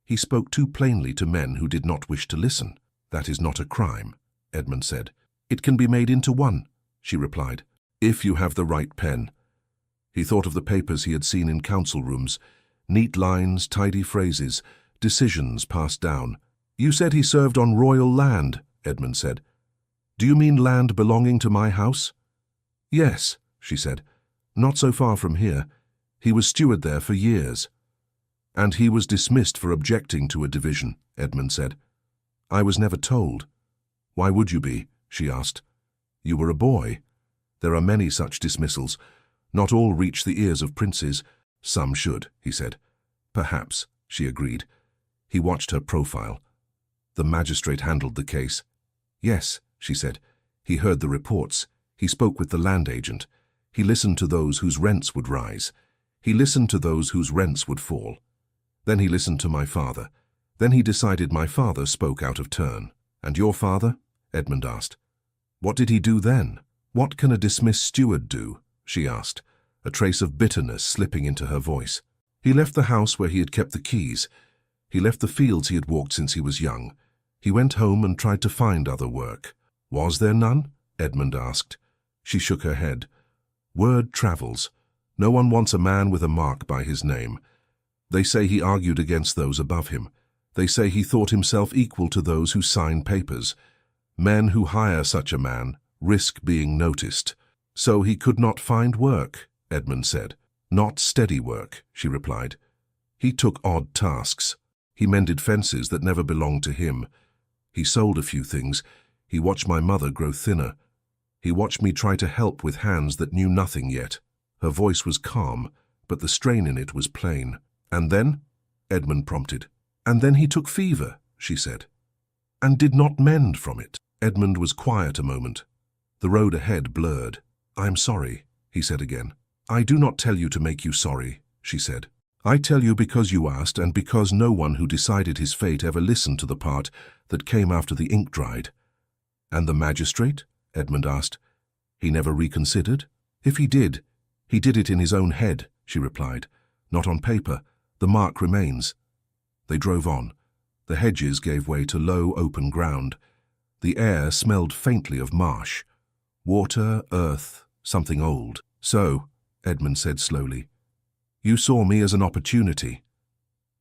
He spoke too plainly to men who did not wish to listen." "That is not a crime," Edmund said. "It can be made into one," she replied, "if you have the right pen." He thought of the papers he had seen in council rooms. Neat lines, tidy phrases, decisions passed down. "You said he served on royal land," Edmund said. "Do you mean land belonging to my house?" "Yes," she said. "Not so far from here. He was steward there for years." "And he was dismissed for objecting to a division," Edmund said. "I was never told." "Why would you be?" she asked. "You were a boy. There are many such dismissals. Not all reach the ears of princes." "Some should," he said. "Perhaps," she agreed. He watched her profile. The magistrate handled the case. "Yes," she said. "He heard the reports. He spoke with the land agent. He listened to those whose rents would rise. He listened to those whose rents would fall. Then he listened to my father. Then he decided my father spoke out of turn." "And your father?" Edmund asked. "What did he do then? What can a dismissed steward do?" she asked, a trace of bitterness slipping into her voice. "He left the house where he had kept the keys. He left the fields he had walked since he was young. He went home and tried to find other work." "Was there none?" Edmund asked. She shook her head. "Word travels. No one wants a man with a mark by his name. They say he argued against those above him. They say he thought himself equal to those who sign papers. Men who hire such a man risk being noticed." "So he could not find work," Edmund said. "Not steady work," she replied. "He took odd tasks. He mended fences that never belonged to him. He sold a few things. He watched my mother grow thinner. He watched me try to help with hands that knew nothing yet." Her voice was calm, but the strain in it was plain. "And then?" Edmund prompted. "And then he took fever," she said, "and did not mend from it." Edmund was quiet a moment. The road ahead blurred. "I am sorry," he said again. "I do not tell you to make you sorry," she said. "I tell you because you asked and because no one who decided his fate ever listened to the part that came after the ink dried." "And the magistrate?" Edmund asked. "He never reconsidered?" "If he did it in his own head," she replied. "Not on paper. The mark remains." They drove on. The hedges gave way to low, open ground. The air smelled faintly of marsh. Water, earth, something old. "So," Edmund said slowly, "you saw me as an opportunity."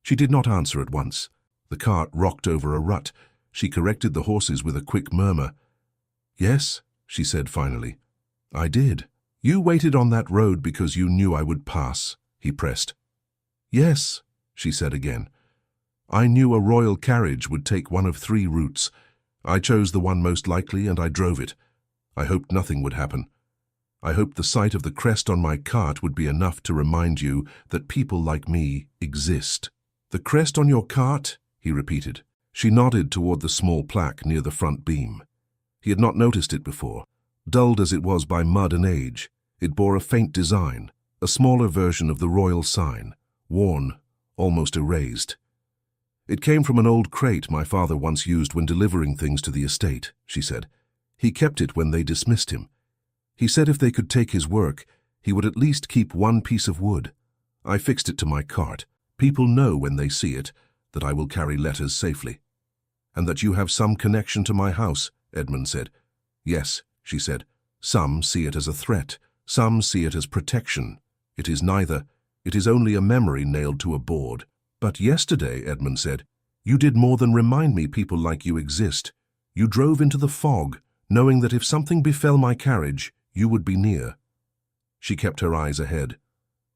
She did not answer at once. The cart rocked over a rut. She corrected the horses with a quick murmur. "Yes," she said finally, "I did." "You waited on that road because you knew I would pass," he pressed. "Yes," she said again. "I knew a royal carriage would take one of 3 routes. I chose the one most likely and I drove it. I hoped nothing would happen. I hoped the sight of the crest on my cart would be enough to remind you that people like me exist." "The crest on your cart?" he repeated. She nodded toward the small plaque near the front beam. He had not noticed it before, dulled as it was by mud and age. It bore a faint design, a smaller version of the royal sign, worn, almost erased. "It came from an old crate my father once used when delivering things to the estate," she said. "He kept it when they dismissed him. He said if they could take his work, he would at least keep one piece of wood. I fixed it to my cart. People know when they see it that I will carry letters safely." "And that you have some connection to my house," Edmund said. "Yes," she said. "Some see it as a threat. Some see it as protection. It is neither. It is only a memory nailed to a board." "But yesterday," Edmund said, "you did more than remind me people like you exist. You drove into the fog, knowing that if something befell my carriage, you would be near." She kept her eyes ahead.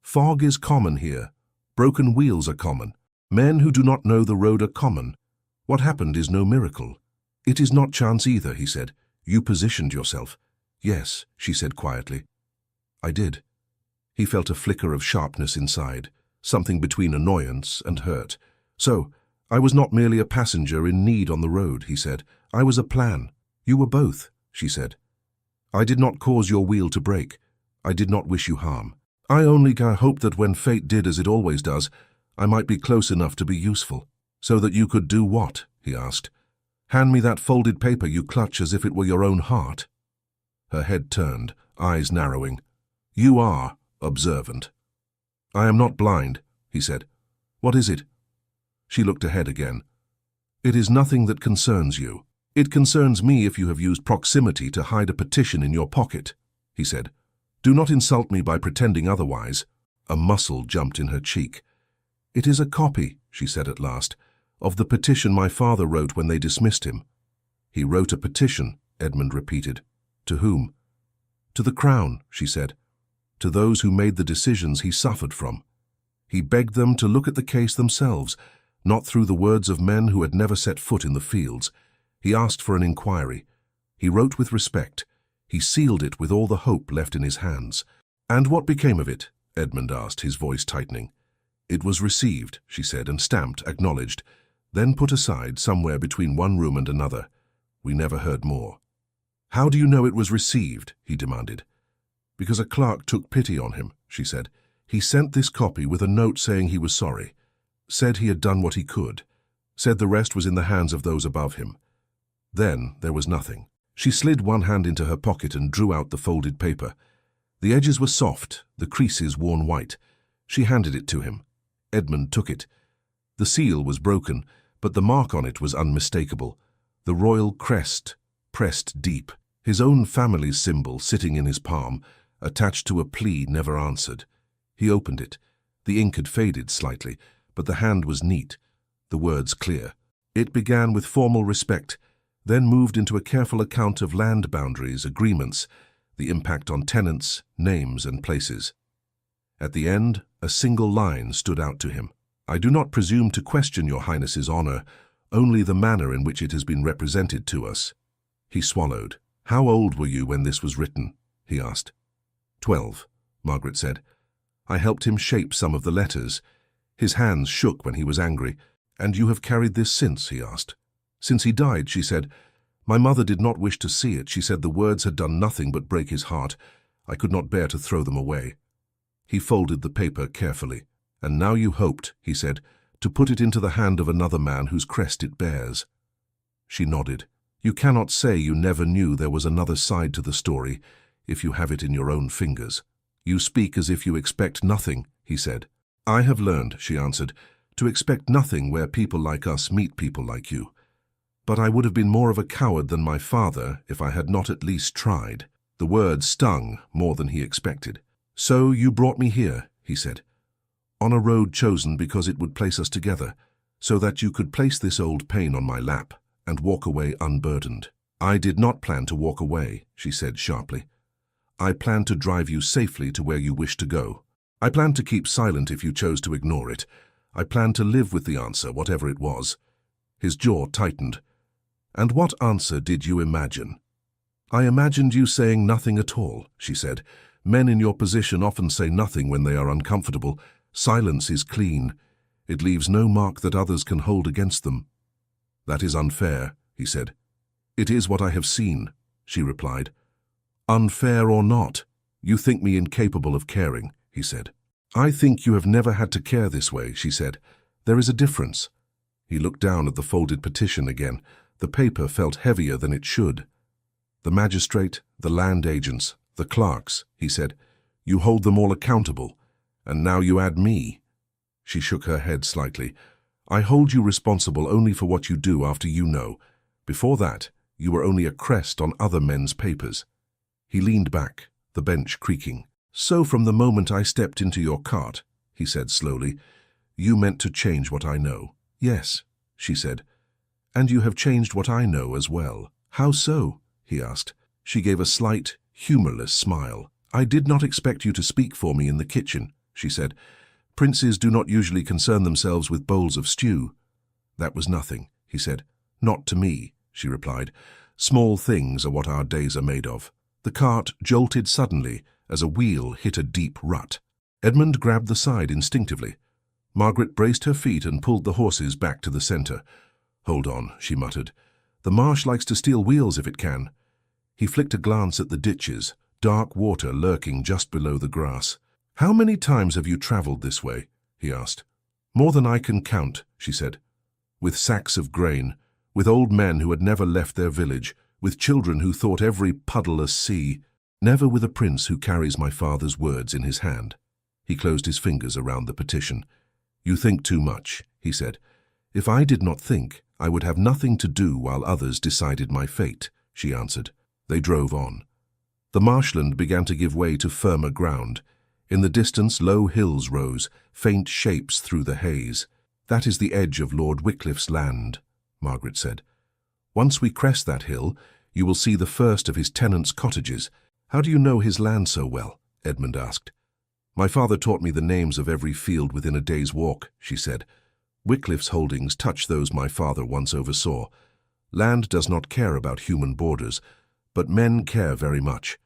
"Fog is common here. Broken wheels are common. Men who do not know the road are common. What happened is no miracle." "It is not chance either," he said. "You positioned yourself." "Yes," she said quietly. "I did." He felt a flicker of sharpness inside, something between annoyance and hurt. "So, I was not merely a passenger in need on the road," he said. "I was a plan." "You were both," she said. "I did not cause your wheel to break. I did not wish you harm. I only hoped that when fate did as it always does, I might be close enough to be useful." "So that you could do what?" he asked. "Hand me that folded paper you clutch as if it were your own heart." Her head turned, eyes narrowing. "You are observant." "I am not blind," he said. "What is it?" She looked ahead again. "It is nothing that concerns you. It concerns me if you have used proximity to hide a petition in your pocket," he said. "Do not insult me by pretending otherwise." A muscle jumped in her cheek. "It is a copy," she said at last, "of the petition my father wrote when they dismissed him." "He wrote a petition," Edmund repeated. "To whom?" "To the Crown," she said. "To those who made the decisions he suffered from. He begged them to look at the case themselves, not through the words of men who had never set foot in the fields. He asked for an inquiry. He wrote with respect. He sealed it with all the hope left in his hands." "And what became of it?" Edmund asked, his voice tightening. "It was received," she said, "and stamped, acknowledged, then put aside somewhere between one room and another. We never heard more." "How do you know it was received?" he demanded. "Because a clerk took pity on him," she said. "He sent this copy with a note saying he was sorry, said he had done what he could, said the rest was in the hands of those above him. Then there was nothing." She slid one hand into her pocket and drew out the folded paper. The edges were soft, the creases worn white. She handed it to him. Edmund took it. The seal was broken, but the mark on it was unmistakable. The royal crest, pressed deep, his own family's symbol sitting in his palm, attached to a plea never answered. He opened it. The ink had faded slightly, but the hand was neat, the words clear. It began with formal respect, then moved into a careful account of land boundaries, agreements, the impact on tenants, names and places. At the end, a single line stood out to him. "I do not presume to question your Highness's honor, only the manner in which it has been represented to us." He swallowed. "How old were you when this was written?" he asked. 12, Margaret said. "I helped him shape some of the letters. His hands shook when he was angry. And you have carried this since?" he asked. "Since he died," she said. "My mother did not wish to see it. She said the words had done nothing but break his heart. I could not bear to throw them away." He folded the paper carefully. "And now you hoped," he said, "to put it into the hand of another man whose crest it bears." She nodded. "You cannot say you never knew there was another side to the story, if you have it in your own fingers." "You speak as if you expect nothing," he said. "I have learned," she answered, "to expect nothing where people like us meet people like you. But I would have been more of a coward than my father if I had not at least tried." The word stung more than he expected. "So you brought me here," he said, "on a road chosen because it would place us together, so that you could place this old pain on my lap and walk away unburdened." "I did not plan to walk away," she said sharply. "I planned to drive you safely to where you wish to go. I planned to keep silent if you chose to ignore it. I planned to live with the answer, whatever it was." His jaw tightened. "And what answer did you imagine?" "I imagined you saying nothing at all," she said. "Men in your position often say nothing when they are uncomfortable. Silence is clean. It leaves no mark that others can hold against them." "That is unfair," he said. "It is what I have seen," she replied. "Unfair or not," "You think me incapable of caring," he said. "I think you have never had to care this way," she said. "There is a difference." He looked down at the folded petition again. The paper felt heavier than it should. "The magistrate, the land agents, the clerks," he said. "You hold them all accountable, and now you add me." She shook her head slightly. "I hold you responsible only for what you do after you know. Before that, you were only a crest on other men's papers." He leaned back, the bench creaking. "So from the moment I stepped into your cart," he said slowly, "you meant to change what I know." "Yes," she said. "And you have changed what I know as well." "How so?" he asked. She gave a slight, humorless smile. "I did not expect you to speak for me in the kitchen," she said. "Princes do not usually concern themselves with bowls of stew." "That was nothing," he said. "Not to me," she replied. "Small things are what our days are made of." The cart jolted suddenly as a wheel hit a deep rut. Edmund grabbed the side instinctively. Margaret braced her feet and pulled the horses back to the center. "Hold on," she muttered. "The marsh likes to steal wheels if it can." He flicked a glance at the ditches, dark water lurking just below the grass. "How many times have you traveled this way?" he asked. "More than I can count," she said. "With sacks of grain, with old men who had never left their village, with children who thought every puddle a sea, never with a prince who carries my father's words in his hand." He closed his fingers around the petition. "You think too much," he said. "If I did not think, I would have nothing to do while others decided my fate," she answered. They drove on. The marshland began to give way to firmer ground. In the distance, low hills rose, faint shapes through the haze. "That is the edge of Lord Wycliffe's land," Margaret said. "Once we crest that hill, you will see the first of his tenants' cottages." "How do you know his land so well?" Edmund asked. "My father taught me the names of every field within a day's walk," she said. "Wycliffe's holdings touch those my father once oversaw. Land does not care about human borders, but men care very much.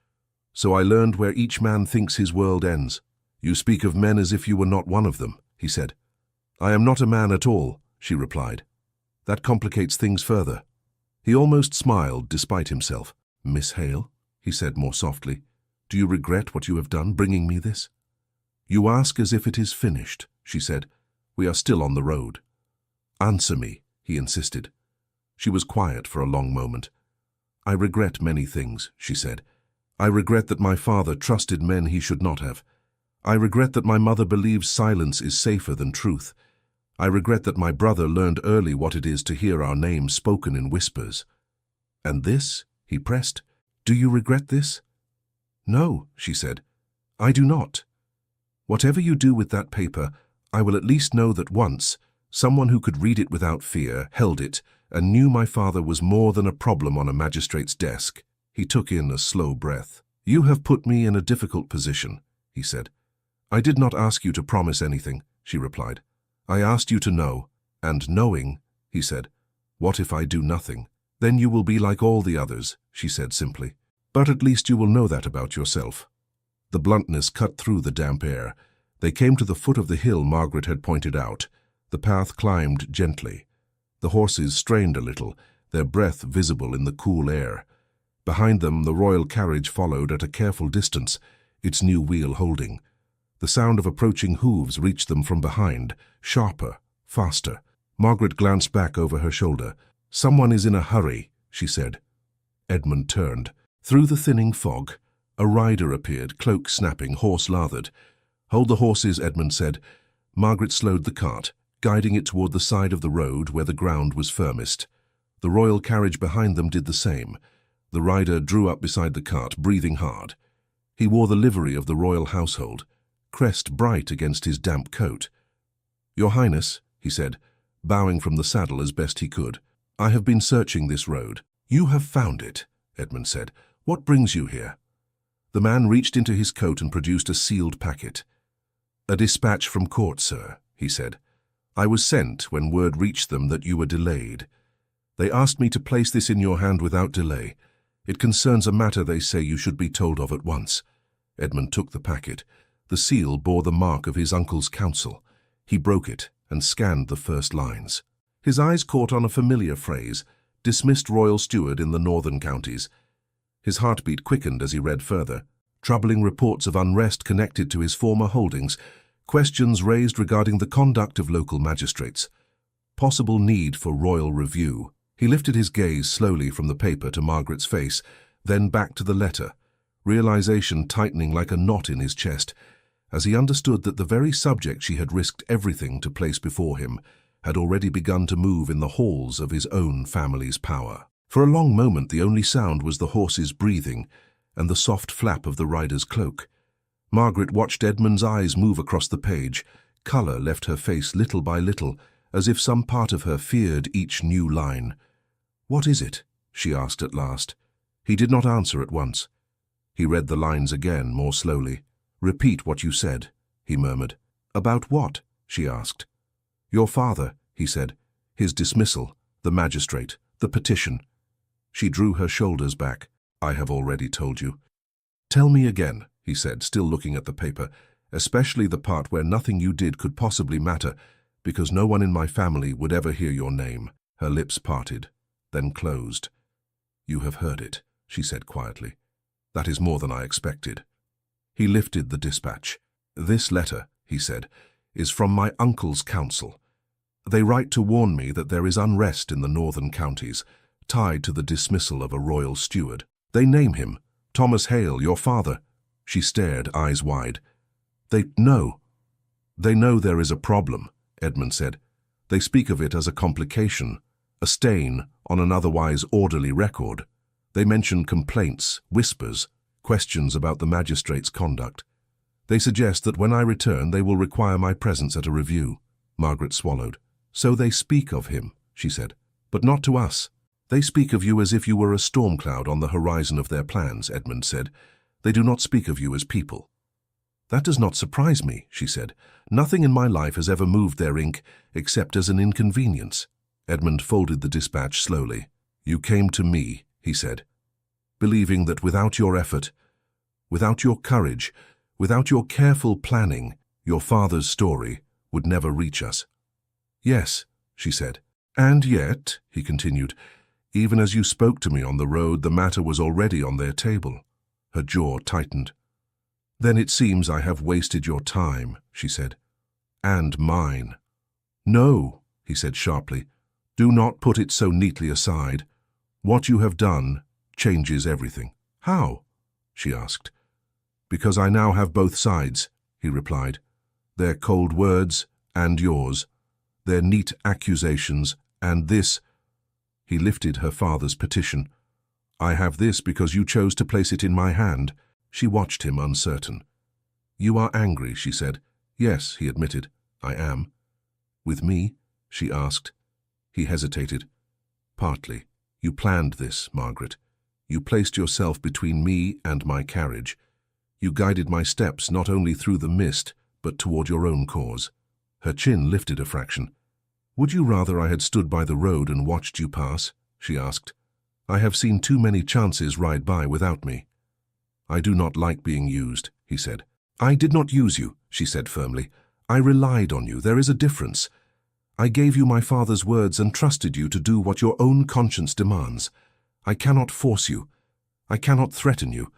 So I learned where each man thinks his world ends." "You speak of men as if you were not one of them," he said. "I am not a man at all," she replied. "That complicates things further." He almost smiled despite himself. "Miss Hale," he said more softly, "do you regret what you have done, bringing me this?" "You ask as if it is finished," she said. "We are still on the road." "Answer me," he insisted. She was quiet for a long moment. "I regret many things," she said. "I regret that my father trusted men he should not have. I regret that my mother believes silence is safer than truth. I regret that my brother learned early what it is to hear our names spoken in whispers." "And this?" he pressed. "Do you regret this?" "No," she said. "I do not. Whatever you do with that paper, I will at least know that once, someone who could read it without fear held it and knew my father was more than a problem on a magistrate's desk." He took in a slow breath. "You have put me in a difficult position," he said. "I did not ask you to promise anything," she replied. "I asked you to know, and knowing," he said. "What if I do nothing?" "Then you will be like all the others," she said simply. "But at least you will know that about yourself." The bluntness cut through the damp air. They came to the foot of the hill Margaret had pointed out. The path climbed gently. The horses strained a little, their breath visible in the cool air. Behind them, the royal carriage followed at a careful distance, its new wheel holding. The sound of approaching hooves reached them from behind, sharper, faster. Margaret glanced back over her shoulder. "Someone is in a hurry," she said. Edmund turned. Through the thinning fog, a rider appeared, cloak snapping, horse lathered. "Hold the horses," Edmund said. Margaret slowed the cart, guiding it toward the side of the road where the ground was firmest. The royal carriage behind them did the same. The rider drew up beside the cart, breathing hard. He wore the livery of the royal household, crest bright against his damp coat. "Your Highness," he said, bowing from the saddle as best he could, "I have been searching this road." "You have found it," Edmund said. "What brings you here?" The man reached into his coat and produced a sealed packet. "A dispatch from court, sir," he said. "I was sent when word reached them that you were delayed. They asked me to place this in your hand without delay. It concerns a matter they say you should be told of at once." Edmund took the packet. The seal bore the mark of his uncle's counsel. He broke it and scanned the first lines. His eyes caught on a familiar phrase, "dismissed royal steward in the northern counties." His heartbeat quickened as he read further. troubling reports of unrest connected to his former holdings, questions raised regarding the conduct of local magistrates, possible need for royal review. He lifted his gaze slowly from the paper to Margaret's face, then back to the letter, realization tightening like a knot in his chest, as he understood that the very subject she had risked everything to place before him had already begun to move in the halls of his own family's power. For a long moment the only sound was the horse's breathing and the soft flap of the rider's cloak. Margaret watched Edmund's eyes move across the page. Colour left her face little by little, as if some part of her feared each new line. "What is it?" she asked at last. He did not answer at once. He read the lines again, more slowly. "Repeat what you said," he murmured. "About what?" she asked. "Your father," he said. "His dismissal, the magistrate, the petition." She drew her shoulders back. "I have already told you." "Tell me again," he said, still looking at the paper, "especially the part where nothing you did could possibly matter, because no one in my family would ever hear your name." Her lips parted, then closed. "You have heard it," she said quietly. "That is more than I expected." He lifted the dispatch. "This letter," he said, "is from my uncle's council. They write to warn me that there is unrest in the northern counties, tied to the dismissal of a royal steward. They name him, Thomas Hale, your father." She stared, eyes wide. They know there is a problem," Edmund said. "They speak of it as a complication, a stain on an otherwise orderly record. They mention complaints, whispers, questions about the magistrate's conduct. They suggest that when I return they will require my presence at a review." Margaret swallowed. "So they speak of him," she said, "but not to us." "They speak of you as if you were a storm cloud on the horizon of their plans," Edmund said. "They do not speak of you as people." "That does not surprise me," she said. "Nothing in my life has ever moved their ink except as an inconvenience." Edmund folded the dispatch slowly. "You came to me," he said, "believing that without your effort, without your courage, without your careful planning, your father's story would never reach us." "Yes," she said. "And yet," he continued, "even as you spoke to me on the road, the matter was already on their table." Her jaw tightened. "Then it seems I have wasted your time," she said. "And mine." "No," he said sharply. "Do not put it so neatly aside. What you have done changes everything." "How?" she asked. "Because I now have both sides," he replied. "Their cold words and yours, their neat accusations and this." He lifted her father's petition. "I have this because you chose to place it in my hand." She watched him, uncertain. "You are angry," she said. "Yes," he admitted, "I am." "With me?" she asked. He hesitated. "Partly. You planned this, Margaret. You placed yourself between me and my carriage. You guided my steps not only through the mist, but toward your own cause." Her chin lifted a fraction. "Would you rather I had stood by the road and watched you pass?" she asked. "I have seen too many chances ride by without me." "I do not like being used," he said. "I did not use you," she said firmly. "I relied on you. There is a difference. I gave you my father's words and trusted you to do what your own conscience demands. I cannot force you. I cannot threaten you.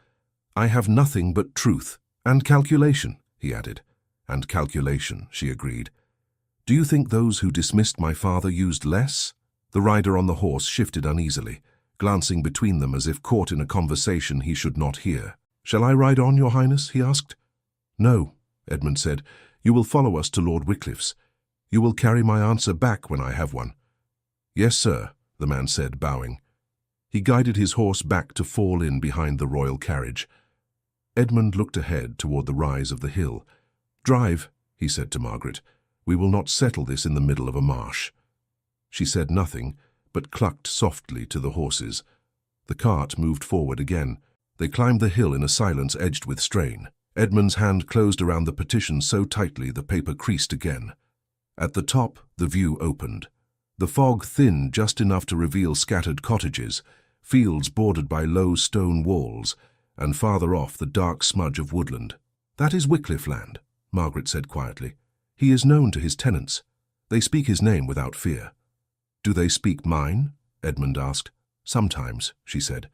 I have nothing but truth and calculation," he added. "And calculation," she agreed. "Do you think those who dismissed my father used less?" The rider on the horse shifted uneasily, glancing between them as if caught in a conversation he should not hear. "Shall I ride on, Your Highness?" he asked. "No," Edmund said. "You will follow us to Lord Wycliffe's. You will carry my answer back when I have one." "Yes, sir," the man said, bowing. He guided his horse back to fall in behind the royal carriage. Edmund looked ahead toward the rise of the hill. "Drive," he said to Margaret. "We will not settle this in the middle of a marsh." She said nothing, but clucked softly to the horses. The cart moved forward again. They climbed the hill in a silence edged with strain. Edmund's hand closed around the petition so tightly the paper creased again. At the top, the view opened. The fog thinned just enough to reveal scattered cottages, fields bordered by low stone walls, and farther off the dark smudge of woodland. "That is Wycliffe land," Margaret said quietly. "He is known to his tenants. They speak his name without fear." "Do they speak mine?" Edmund asked. "Sometimes," she said,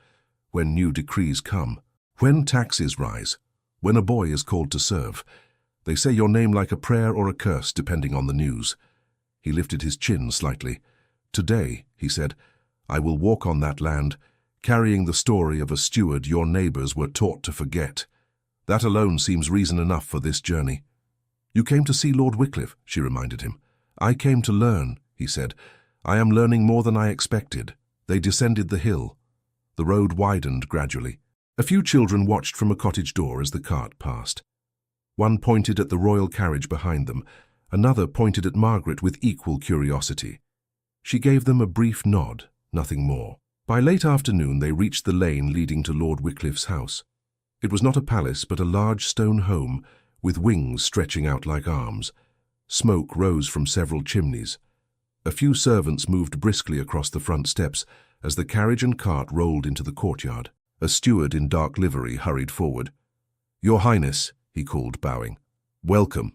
"when new decrees come." When taxes rise, when a boy is called to serve, they say your name like a prayer or a curse, depending on the news. He lifted his chin slightly. Today, he said, I will walk on that land, carrying the story of a steward your neighbors were taught to forget. That alone seems reason enough for this journey. You came to see Lord Wycliffe, she reminded him. I came to learn, he said. I am learning more than I expected. They descended the hill. The road widened gradually. A few children watched from a cottage door as the cart passed. One pointed at the royal carriage behind them. Another pointed at Margaret with equal curiosity. She gave them a brief nod, nothing more. By late afternoon they reached the lane leading to Lord Wycliffe's house. It was not a palace but a large stone home with wings stretching out like arms. Smoke rose from several chimneys. A few servants moved briskly across the front steps as the carriage and cart rolled into the courtyard. A steward in dark livery hurried forward. Your Highness, he called, bowing. Welcome.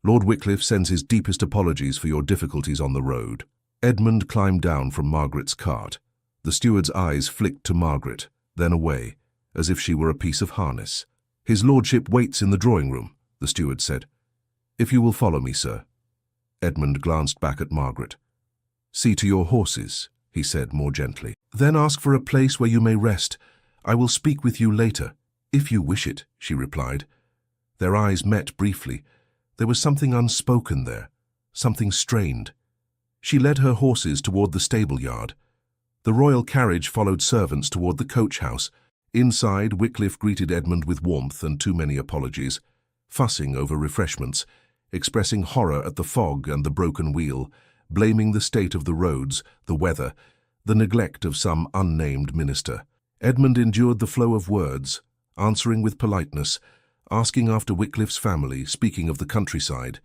Lord Wycliffe sends his deepest apologies for your difficulties on the road. Edmund climbed down from Margaret's cart. The steward's eyes flicked to Margaret, then away, as if she were a piece of harness. His lordship waits in the drawing room, the steward said. If you will follow me, sir. Edmund glanced back at Margaret. See to your horses, he said more gently. Then ask for a place where you may rest. I will speak with you later. If you wish it, she replied. Their eyes met briefly. There was something unspoken there, something strained. She led her horses toward the stable yard. The royal carriage followed servants toward the coach house. Inside, Wycliffe greeted Edmund with warmth and too many apologies, fussing over refreshments, expressing horror at the fog and the broken wheel, blaming the state of the roads, the weather, the neglect of some unnamed minister. Edmund endured the flow of words, answering with politeness, asking after Wycliffe's family, speaking of the countryside.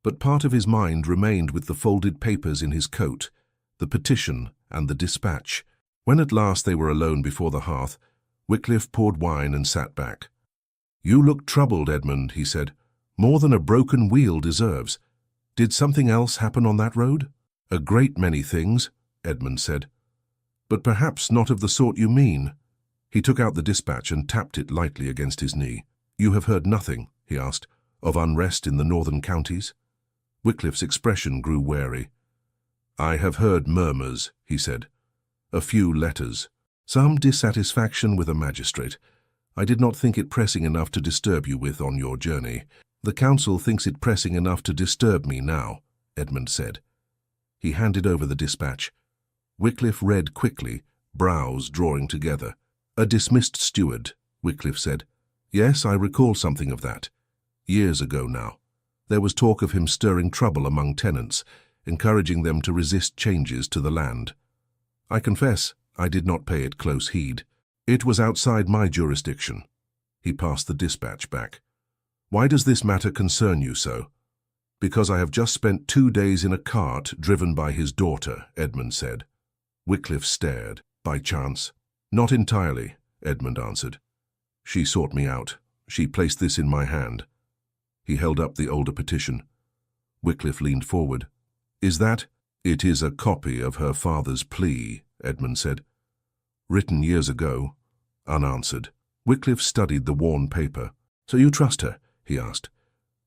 But part of his mind remained with the folded papers in his coat, the petition and the dispatch. When at last they were alone before the hearth, Wycliffe poured wine and sat back. You look troubled, Edmund, he said. More than a broken wheel deserves. Did something else happen on that road? A great many things, Edmund said. But perhaps not of the sort you mean. He took out the dispatch and tapped it lightly against his knee. You have heard nothing, he asked, of unrest in the northern counties? Wycliffe's expression grew wary. I have heard murmurs, he said. A few letters. Some dissatisfaction with a magistrate. I did not think it pressing enough to disturb you with on your journey. The council thinks it pressing enough to disturb me now, Edmund said. He handed over the dispatch. Wycliffe read quickly, brows drawing together. A dismissed steward, Wycliffe said. Yes, I recall something of that. Years ago now. There was talk of him stirring trouble among tenants, encouraging them to resist changes to the land. I confess, I did not pay it close heed. It was outside my jurisdiction. He passed the dispatch back. Why does this matter concern you so? Because I have just spent 2 days in a cart driven by his daughter, Edmund said. Wycliffe stared. By chance? Not entirely, Edmund answered. She sought me out. She placed this in my hand. He held up the older petition. Wycliffe leaned forward. Is that? It is a copy of her father's plea, Edmund said. Written years ago, unanswered. Wycliffe studied the worn paper. So you trust her? He asked.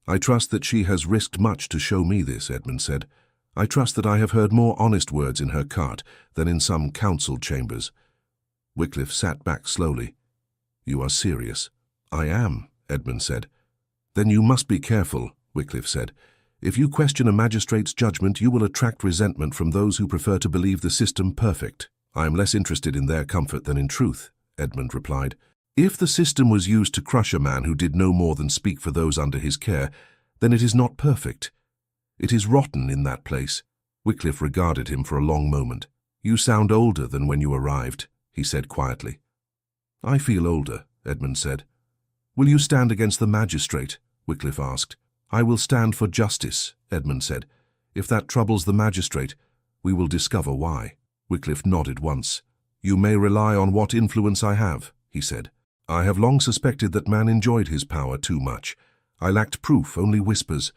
I trust that she has risked much to show me this, Edmund said. I trust that I have heard more honest words in her cart than in some council chambers. Wycliffe sat back slowly. You are serious? I am, Edmund said. Then you must be careful, Wycliffe said. If you question a magistrate's judgment, you will attract resentment from those who prefer to believe the system perfect. I am less interested in their comfort than in truth, Edmund replied. If the system was used to crush a man who did no more than speak for those under his care, then it is not perfect. It is rotten in that place. Wycliffe regarded him for a long moment. You sound older than when you arrived, he said quietly. I feel older, Edmund said. Will you stand against the magistrate? Wycliffe asked. I will stand for justice, Edmund said. If that troubles the magistrate, we will discover why. Wycliffe nodded once. You may rely on what influence I have, he said. I have long suspected that man enjoyed his power too much. I lacked proof, only whispers.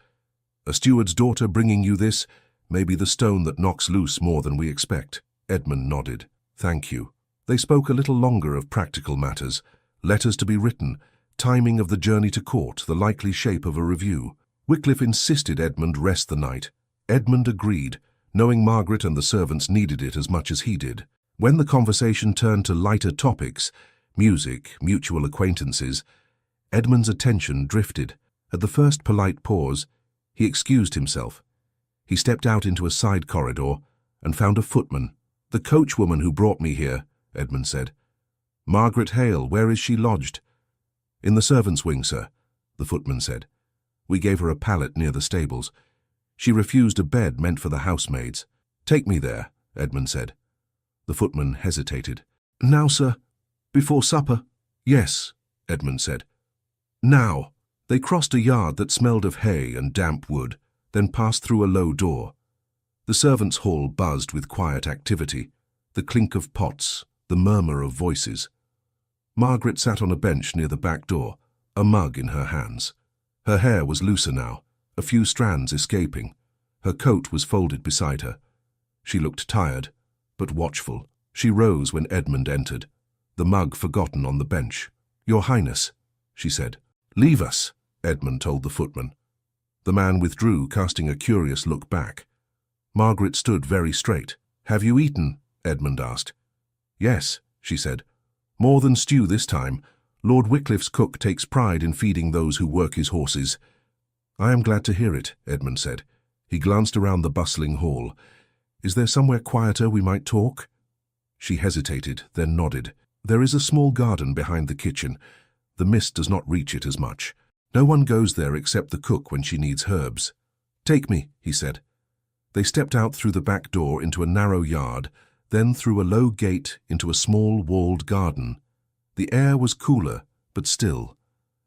A steward's daughter bringing you this may be the stone that knocks loose more than we expect. Edmund nodded. Thank you. They spoke a little longer of practical matters, letters to be written, timing of the journey to court, the likely shape of a review. Wycliffe insisted Edmund rest the night. Edmund agreed, knowing Margaret and the servants needed it as much as he did. When the conversation turned to lighter topics, music, mutual acquaintances, Edmund's attention drifted. At the first polite pause, he excused himself. He stepped out into a side corridor and found a footman. "The coachwoman who brought me here," Edmund said. "Margaret Hale, where is she lodged?" "In the servants' wing, sir," the footman said. "We gave her a pallet near the stables. She refused a bed meant for the housemaids." "Take me there," Edmund said. The footman hesitated. "Now, sir? Before supper?" "Yes," Edmund said. "Now." They crossed a yard that smelled of hay and damp wood, then passed through a low door. The servants' hall buzzed with quiet activity, the clink of pots, the murmur of voices. Margaret sat on a bench near the back door, a mug in her hands. Her hair was looser now, a few strands escaping. Her coat was folded beside her. She looked tired, but watchful. She rose when Edmund entered, the mug forgotten on the bench. "Your Highness," she said. "Leave us," Edmund told the footman. The man withdrew, casting a curious look back. Margaret stood very straight. "Have you eaten?" Edmund asked. "Yes," she said. "More than stew this time. Lord Wycliffe's cook takes pride in feeding those who work his horses." "I am glad to hear it," Edmund said. He glanced around the bustling hall. "Is there somewhere quieter we might talk?" She hesitated, then nodded. "There is a small garden behind the kitchen. The mist does not reach it as much. No one goes there except the cook when she needs herbs." "Take me," he said. They stepped out through the back door into a narrow yard, then through a low gate into a small walled garden. The air was cooler, but still.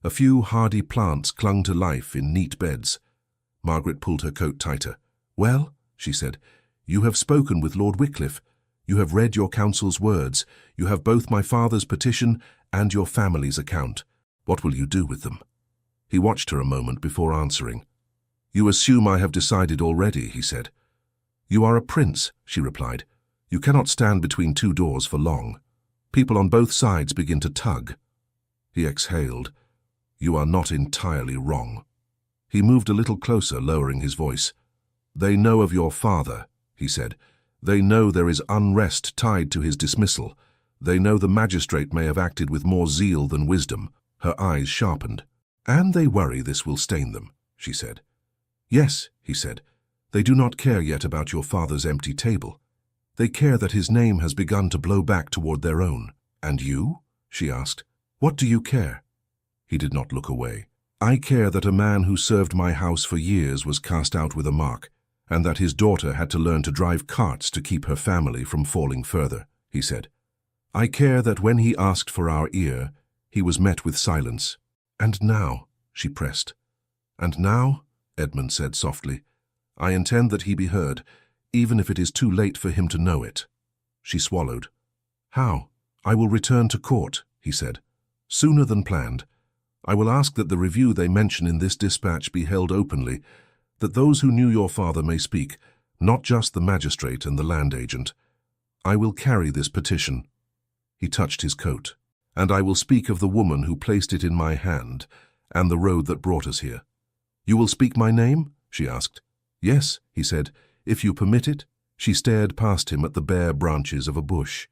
A few hardy plants clung to life in neat beds. Margaret pulled her coat tighter. "Well," she said, "you have spoken with Lord Wycliffe. You have read your counsel's words. You have both my father's petition and your family's account. What will you do with them?" He watched her a moment before answering. "You assume I have decided already," he said. "You are a prince," she replied. "You cannot stand between two doors for long. People on both sides begin to tug." He exhaled. "You are not entirely wrong." He moved a little closer, lowering his voice. "They know of your father," he said. "They know there is unrest tied to his dismissal. They know the magistrate may have acted with more zeal than wisdom." Her eyes sharpened. "And they worry this will stain them," she said. "Yes," he said. "They do not care yet about your father's empty table. They care that his name has begun to blow back toward their own." "And you?" she asked. "What do you care?" He did not look away. "I care that a man who served my house for years was cast out with a mark, and that his daughter had to learn to drive carts to keep her family from falling further," he said. "I care that when he asked for our ear, he was met with silence." "And now," she pressed. "And now," Edmund said softly, "I intend that he be heard, even if it is too late for him to know it." She swallowed. "How?" "I will return to court," he said. "Sooner than planned. I will ask that the review they mention in this dispatch be held openly, that those who knew your father may speak, not just the magistrate and the land agent. I will carry this petition." He touched his coat. "And I will speak of the woman who placed it in my hand, and the road that brought us here." "You will speak my name?" she asked. "Yes," he said, "if you permit it." She stared past him at the bare branches of a bush.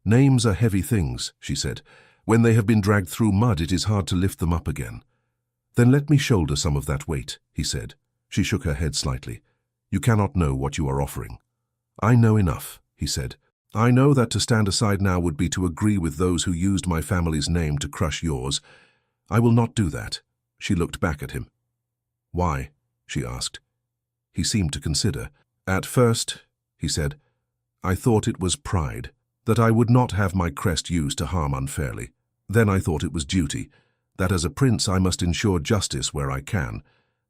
"Names are heavy things," she said. "When they have been dragged through mud, it is hard to lift them up again." "Then let me shoulder some of that weight," he said. She shook her head slightly. "You cannot know what you are offering." "I know enough," he said. "I know that to stand aside now would be to agree with those who used my family's name to crush yours. I will not do that." She looked back at him. "Why?" she asked. He seemed to consider. "At first," he said, "I thought it was pride, that I would not have my crest used to harm unfairly. Then I thought it was duty, that as a prince I must ensure justice where I can.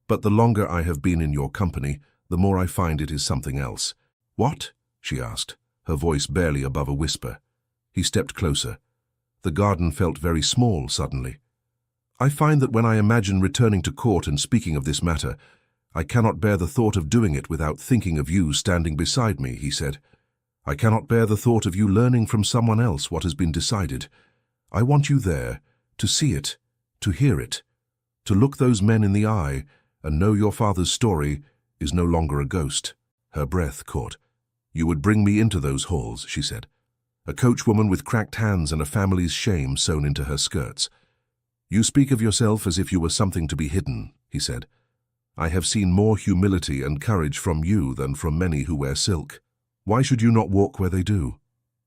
But the longer I have been in your company, the more I find it is something else." "What?" she asked, her voice barely above a whisper. He stepped closer. The garden felt very small suddenly. "I find that when I imagine returning to court and speaking of this matter, I cannot bear the thought of doing it without thinking of you standing beside me," he said. "I cannot bear the thought of you learning from someone else what has been decided. I want you there, To see it, to hear it, to look those men in the eye and know your father's story is no longer a ghost. Her breath caught. You would bring me into those halls, she said. A coachwoman with cracked hands and a family's shame sewn into her skirts. You speak of yourself as if you were something to be hidden, he said. I have seen more humility and courage from you than from many who wear silk. Why should you not walk where they do?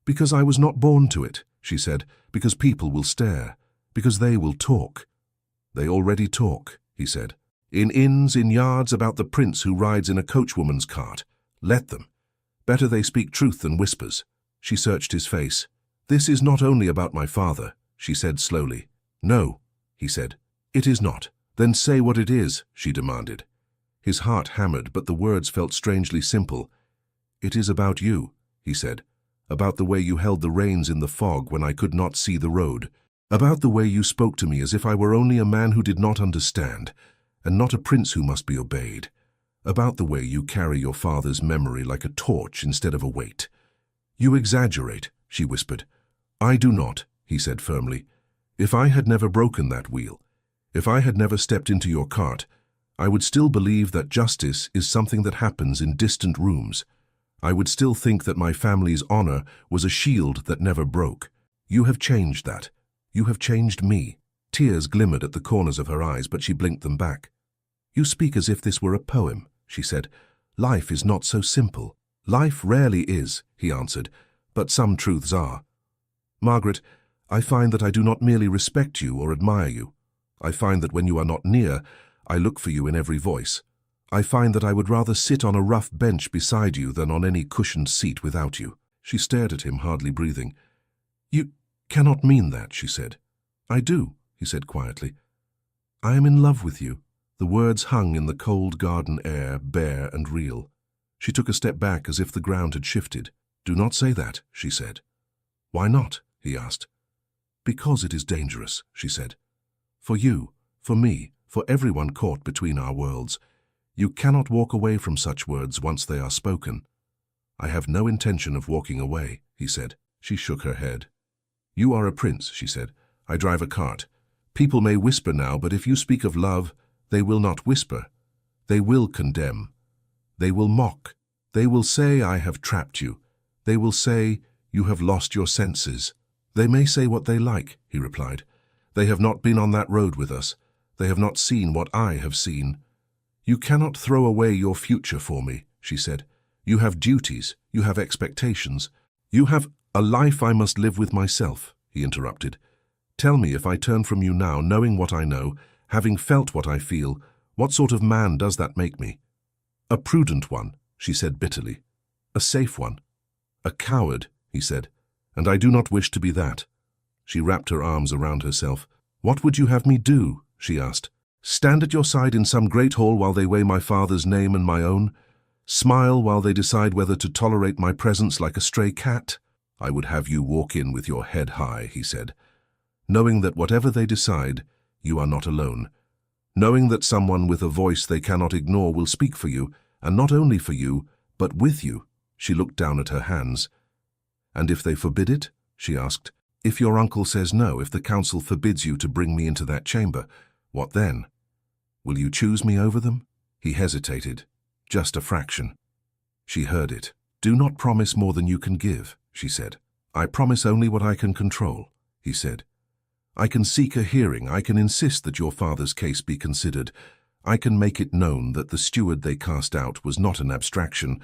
Because I was not born to it, she said, because people will stare, because they will talk. They already talk, he said. In inns, in yards, about the prince who rides in a coachwoman's cart. Let them. Better they speak truth than whispers. She searched his face. This is not only about my father, she said slowly. No, he said. It is not. Then say what it is, she demanded. His heart hammered, but the words felt strangely simple. It is about you, he said. About the way you held the reins in the fog when I could not see the road. About the way you spoke to me as if I were only a man who did not understand, and not a prince who must be obeyed. About the way you carry your father's memory like a torch instead of a weight. You exaggerate, she whispered. I do not, he said firmly. If I had never broken that wheel, if I had never stepped into your cart, I would still believe that justice is something that happens in distant rooms. I would still think that my family's honor was a shield that never broke. You have changed that. You have changed me. Tears glimmered at the corners of her eyes, but she blinked them back. You speak as if this were a poem, she said. Life is not so simple. Life rarely is, he answered, but some truths are. Margaret, I find that I do not merely respect you or admire you. I find that when you are not near, I look for you in every voice. I find that I would rather sit on a rough bench beside you than on any cushioned seat without you. She stared at him, hardly breathing. You cannot mean that, she said. I do, he said quietly. I am in love with you. The words hung in the cold garden air, bare and real. She took a step back as if the ground had shifted. Do not say that, she said. Why not? He asked. Because it is dangerous, she said. For you, for me, for everyone caught between our worlds. You cannot walk away from such words once they are spoken. I have no intention of walking away, he said. She shook her head. You are a prince, she said. I drive a cart. People may whisper now, but if you speak of love, they will not whisper. They will condemn. They will mock. They will say, I have trapped you. They will say, you have lost your senses. They may say what they like, he replied. They have not been on that road with us. They have not seen what I have seen. You cannot throw away your future for me, she said. You have duties. You have expectations. You have a life I must live with myself, he interrupted. Tell me, if I turn from you now, knowing what I know, having felt what I feel, what sort of man does that make me? A prudent one, she said bitterly. A safe one. A coward, he said, and I do not wish to be that. She wrapped her arms around herself. What would you have me do? She asked. Stand at your side in some great hall while they weigh my father's name and my own? Smile while they decide whether to tolerate my presence like a stray cat? I would have you walk in with your head high, he said, knowing that whatever they decide, you are not alone, knowing that someone with a voice they cannot ignore will speak for you, and not only for you, but with you. She looked down at her hands. And if they forbid it? She asked. If your uncle says no, if the council forbids you to bring me into that chamber, what then? Will you choose me over them? He hesitated. Just a fraction. She heard it. Do not promise more than you can give, she said. I promise only what I can control, he said. I can seek a hearing. I can insist that your father's case be considered. I can make it known that the steward they cast out was not an abstraction,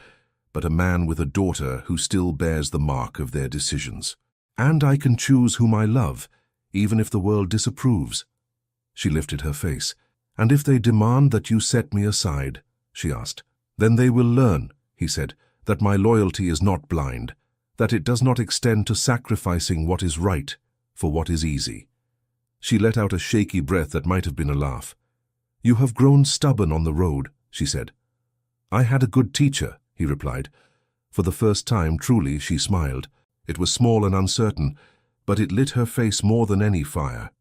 but a man with a daughter who still bears the mark of their decisions. And I can choose whom I love, even if the world disapproves. She lifted her face. And if they demand that you set me aside, she asked. Then they will learn, he said, that my loyalty is not blind, that it does not extend to sacrificing what is right for what is easy. She let out a shaky breath that might have been a laugh. You have grown stubborn on the road, she said. I had a good teacher, he replied. For the first time, truly, she smiled. It was small and uncertain, but it lit her face more than any fire.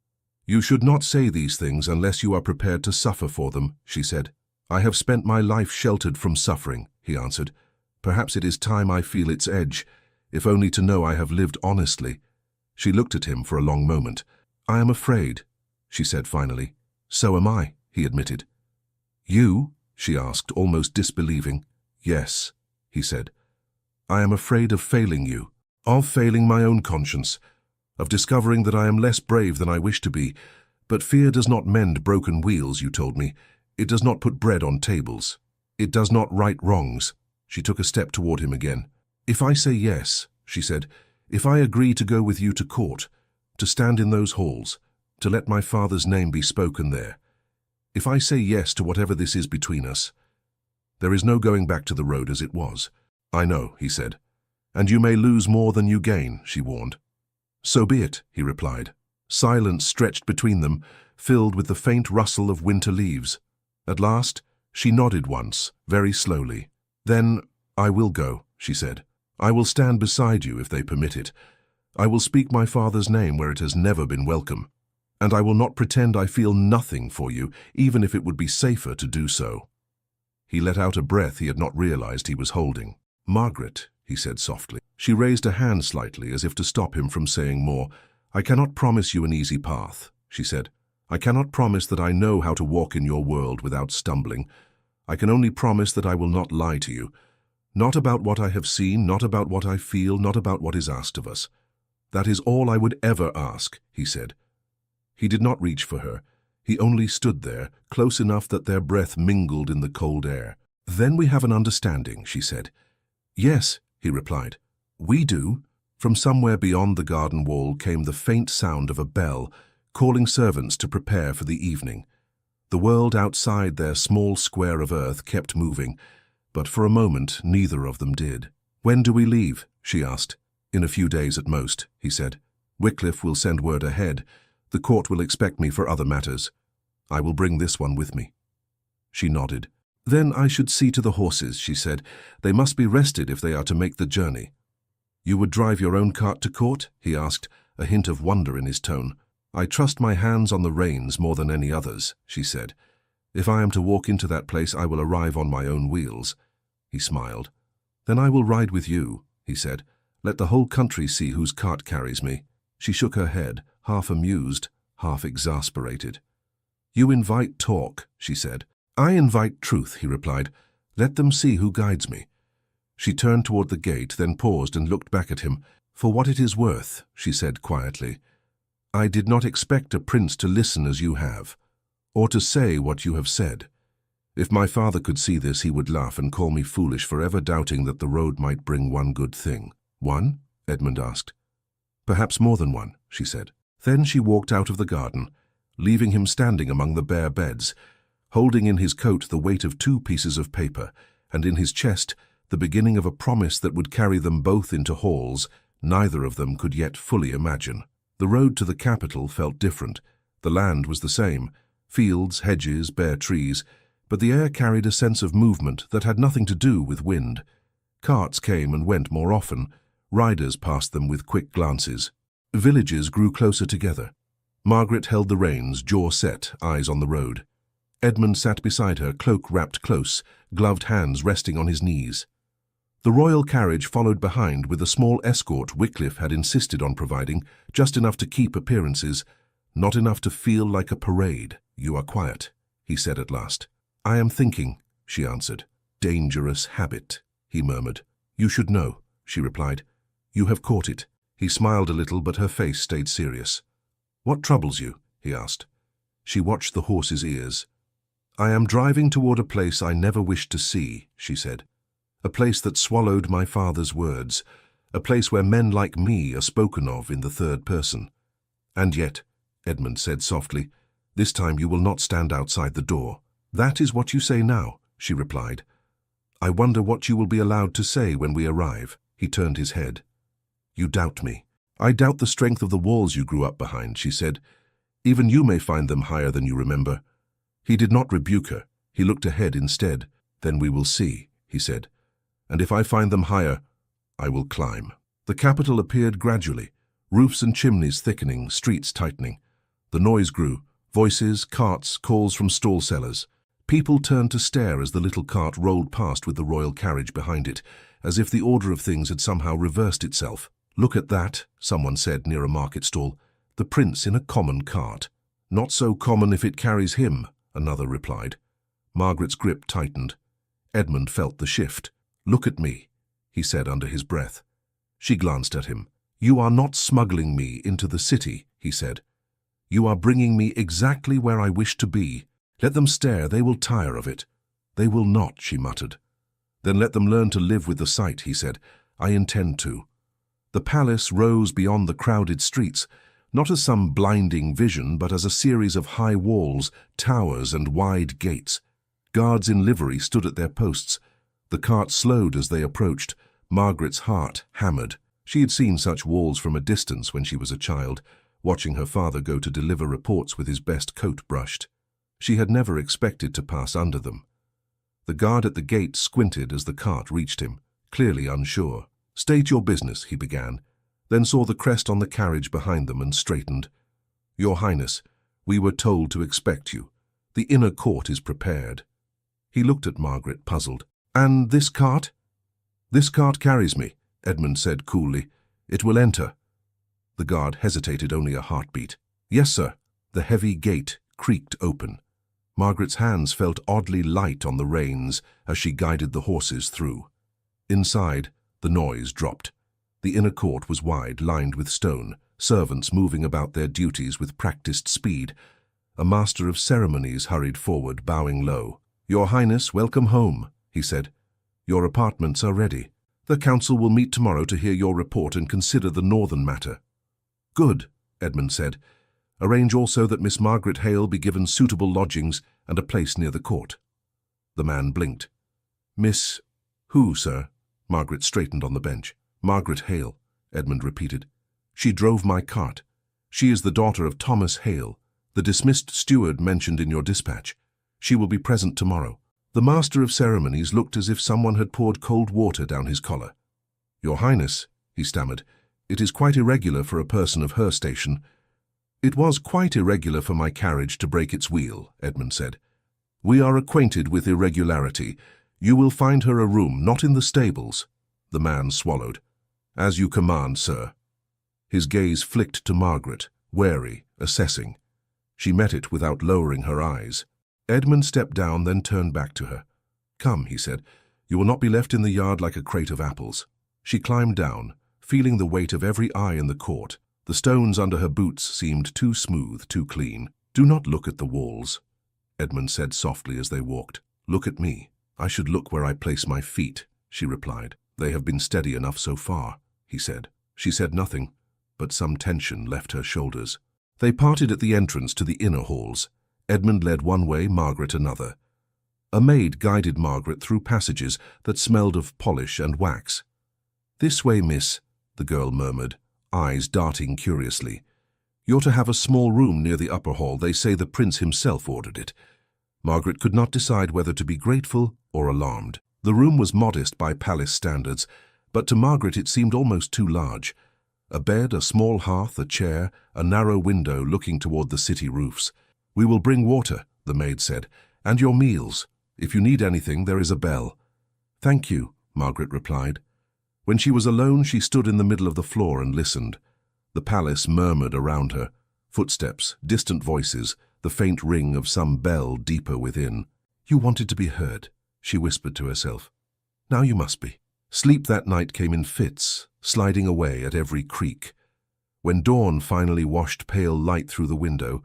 You should not say these things unless you are prepared to suffer for them, she said. I have spent my life sheltered from suffering, he answered. Perhaps it is time I feel its edge, if only to know I have lived honestly. She looked at him for a long moment. "I am afraid," she said finally. "So am I," he admitted. "You?" she asked, almost disbelieving. "Yes," he said. "I am afraid of failing you, of failing my own conscience, of discovering that I am less brave than I wish to be. But fear does not mend broken wheels, you told me. It does not put bread on tables. It does not right wrongs." She took a step toward him again. "If I say yes," she said, "if I agree to go with you to court, to stand in those halls, to let my father's name be spoken there, if I say yes to whatever this is between us, there is no going back to the road as it was." "I know," he said. "And you may lose more than you gain," she warned. "So be it," he replied. Silence stretched between them, filled with the faint rustle of winter leaves. At last, she nodded once, very slowly. "Then I will go," she said. "I will stand beside you if they permit it. I will speak my father's name where it has never been welcome. And I will not pretend I feel nothing for you, even if it would be safer to do so." He let out a breath he had not realized he was holding. "Margaret," he said softly. She raised a hand slightly as if to stop him from saying more. "I cannot promise you an easy path," she said. "I cannot promise that I know how to walk in your world without stumbling. I can only promise that I will not lie to you. Not about what I have seen, not about what I feel, not about what is asked of us. That is all I would ever ask," he said. He did not reach for her. He only stood there, close enough that their breath mingled in the cold air. "Then we have an understanding," she said. "Yes," he replied. "We do." From somewhere beyond the garden wall came the faint sound of a bell, calling servants to prepare for the evening. The world outside their small square of earth kept moving, but for a moment neither of them did. "When do we leave?" she asked. "In a few days at most," he said. "Wycliffe will send word ahead. The court will expect me for other matters. I will bring this one with me." She nodded. "Then I should see to the horses," she said. "They must be rested if they are to make the journey." "You would drive your own cart to court?" he asked, a hint of wonder in his tone. "I trust my hands on the reins more than any others," she said. "If I am to walk into that place, I will arrive on my own wheels." He smiled. "Then I will ride with you," he said. "Let the whole country see whose cart carries me." She shook her head, half amused, half exasperated. "You invite talk," she said. "I invite truth," he replied. "Let them see who guides me." She turned toward the gate, then paused and looked back at him. "For what it is worth," she said quietly, "I did not expect a prince to listen as you have, or to say what you have said. If my father could see this, he would laugh and call me foolish for ever doubting that the road might bring one good thing." "One?" Edmund asked. "Perhaps more than one," she said. Then she walked out of the garden, leaving him standing among the bare beds, holding in his coat the weight of 2 pieces of paper, and in his chest the beginning of a promise that would carry them both into halls neither of them could yet fully imagine. The road to the capital felt different. The land was the same, fields, hedges, bare trees, but the air carried a sense of movement that had nothing to do with wind. Carts came and went more often. Riders passed them with quick glances. Villages grew closer together. Margaret held the reins, jaw set, eyes on the road. Edmund sat beside her, cloak wrapped close, gloved hands resting on his knees. The royal carriage followed behind with a small escort Wycliffe had insisted on providing, just enough to keep appearances, not enough to feel like a parade. "You are quiet," he said at last. "I am thinking," she answered. "Dangerous habit," he murmured. "You should know," she replied. "You have caught it." He smiled a little, but her face stayed serious. "What troubles you?" he asked. She watched the horse's ears. "I am driving toward a place I never wished to see," she said. "A place that swallowed my father's words. A place where men like me are spoken of in the third person." "And yet," Edmund said softly, "this time you will not stand outside the door." "That is what you say now," she replied. "I wonder what you will be allowed to say when we arrive." He turned his head. "You doubt me." "I doubt the strength of the walls you grew up behind," she said. "Even you may find them higher than you remember." He did not rebuke her. He looked ahead instead. "Then we will see," he said. "And if I find them higher, I will climb." The capital appeared gradually, roofs and chimneys thickening, streets tightening. The noise grew, voices, carts, calls from stall sellers. People turned to stare as the little cart rolled past with the royal carriage behind it, as if the order of things had somehow reversed itself. "Look at that," someone said near a market stall. The prince in a common cart. Not so common if it carries him, another replied. Margaret's grip tightened. Edmund felt the shift. Look at me, he said under his breath. She glanced at him. You are not smuggling me into the city, he said. You are bringing me exactly where I wish to be. Let them stare, they will tire of it. They will not, she muttered. Then let them learn to live with the sight, he said. I intend to. The palace rose beyond the crowded streets, not as some blinding vision, but as a series of high walls, towers, and wide gates. Guards in livery stood at their posts. The cart slowed as they approached. Margaret's heart hammered. She had seen such walls from a distance when she was a child, watching her father go to deliver reports with his best coat brushed. She had never expected to pass under them. The guard at the gate squinted as the cart reached him, clearly unsure. State your business, he began, then saw the crest on the carriage behind them and straightened. Your Highness, we were told to expect you. The inner court is prepared. He looked at Margaret, puzzled. And this cart? This cart carries me, Edmund said coolly. It will enter. The guard hesitated only a heartbeat. Yes, sir. The heavy gate creaked open. Margaret's hands felt oddly light on the reins as she guided the horses through. Inside, the noise dropped. The inner court was wide, lined with stone, servants moving about their duties with practiced speed. A master of ceremonies hurried forward, bowing low. Your Highness, welcome home, he said. Your apartments are ready. The council will meet tomorrow to hear your report and consider the northern matter. Good, Edmund said. Arrange also that Miss Margaret Hale be given suitable lodgings and a place near the court. The man blinked. Miss... who, sir? Margaret straightened on the bench. Margaret Hale, Edmund repeated. She drove my cart. She is the daughter of Thomas Hale, the dismissed steward mentioned in your dispatch. She will be present tomorrow. The master of ceremonies looked as if someone had poured cold water down his collar. Your Highness, he stammered, it is quite irregular for a person of her station. It was quite irregular for my carriage to break its wheel, Edmund said. We are acquainted with irregularity. You will find her a room, not in the stables. The man swallowed. As you command, sir. His gaze flicked to Margaret, wary, assessing. She met it without lowering her eyes. Edmund stepped down, then turned back to her. Come, he said. You will not be left in the yard like a crate of apples. She climbed down, feeling the weight of every eye in the court. The stones under her boots seemed too smooth, too clean. Do not look at the walls, Edmund said softly as they walked. Look at me. I should look where I place my feet, she replied. They have been steady enough so far, he said. She said nothing, but some tension left her shoulders. They parted at the entrance to the inner halls. Edmund led one way, Margaret another. A maid guided Margaret through passages that smelled of polish and wax. This way, miss, the girl murmured, eyes darting curiously. You're to have a small room near the upper hall. They say the prince himself ordered it. Margaret could not decide whether to be grateful or alarmed. The room was modest by palace standards, but to Margaret it seemed almost too large. A bed, a small hearth, a chair, a narrow window looking toward the city roofs. We will bring water, the maid said, and your meals. If you need anything, there is a bell. Thank you, Margaret replied. When she was alone, she stood in the middle of the floor and listened. The palace murmured around her. Footsteps, distant voices, the faint ring of some bell deeper within. You wanted to be heard, she whispered to herself. Now you must be. Sleep that night came in fits, sliding away at every creak. When dawn finally washed pale light through the window,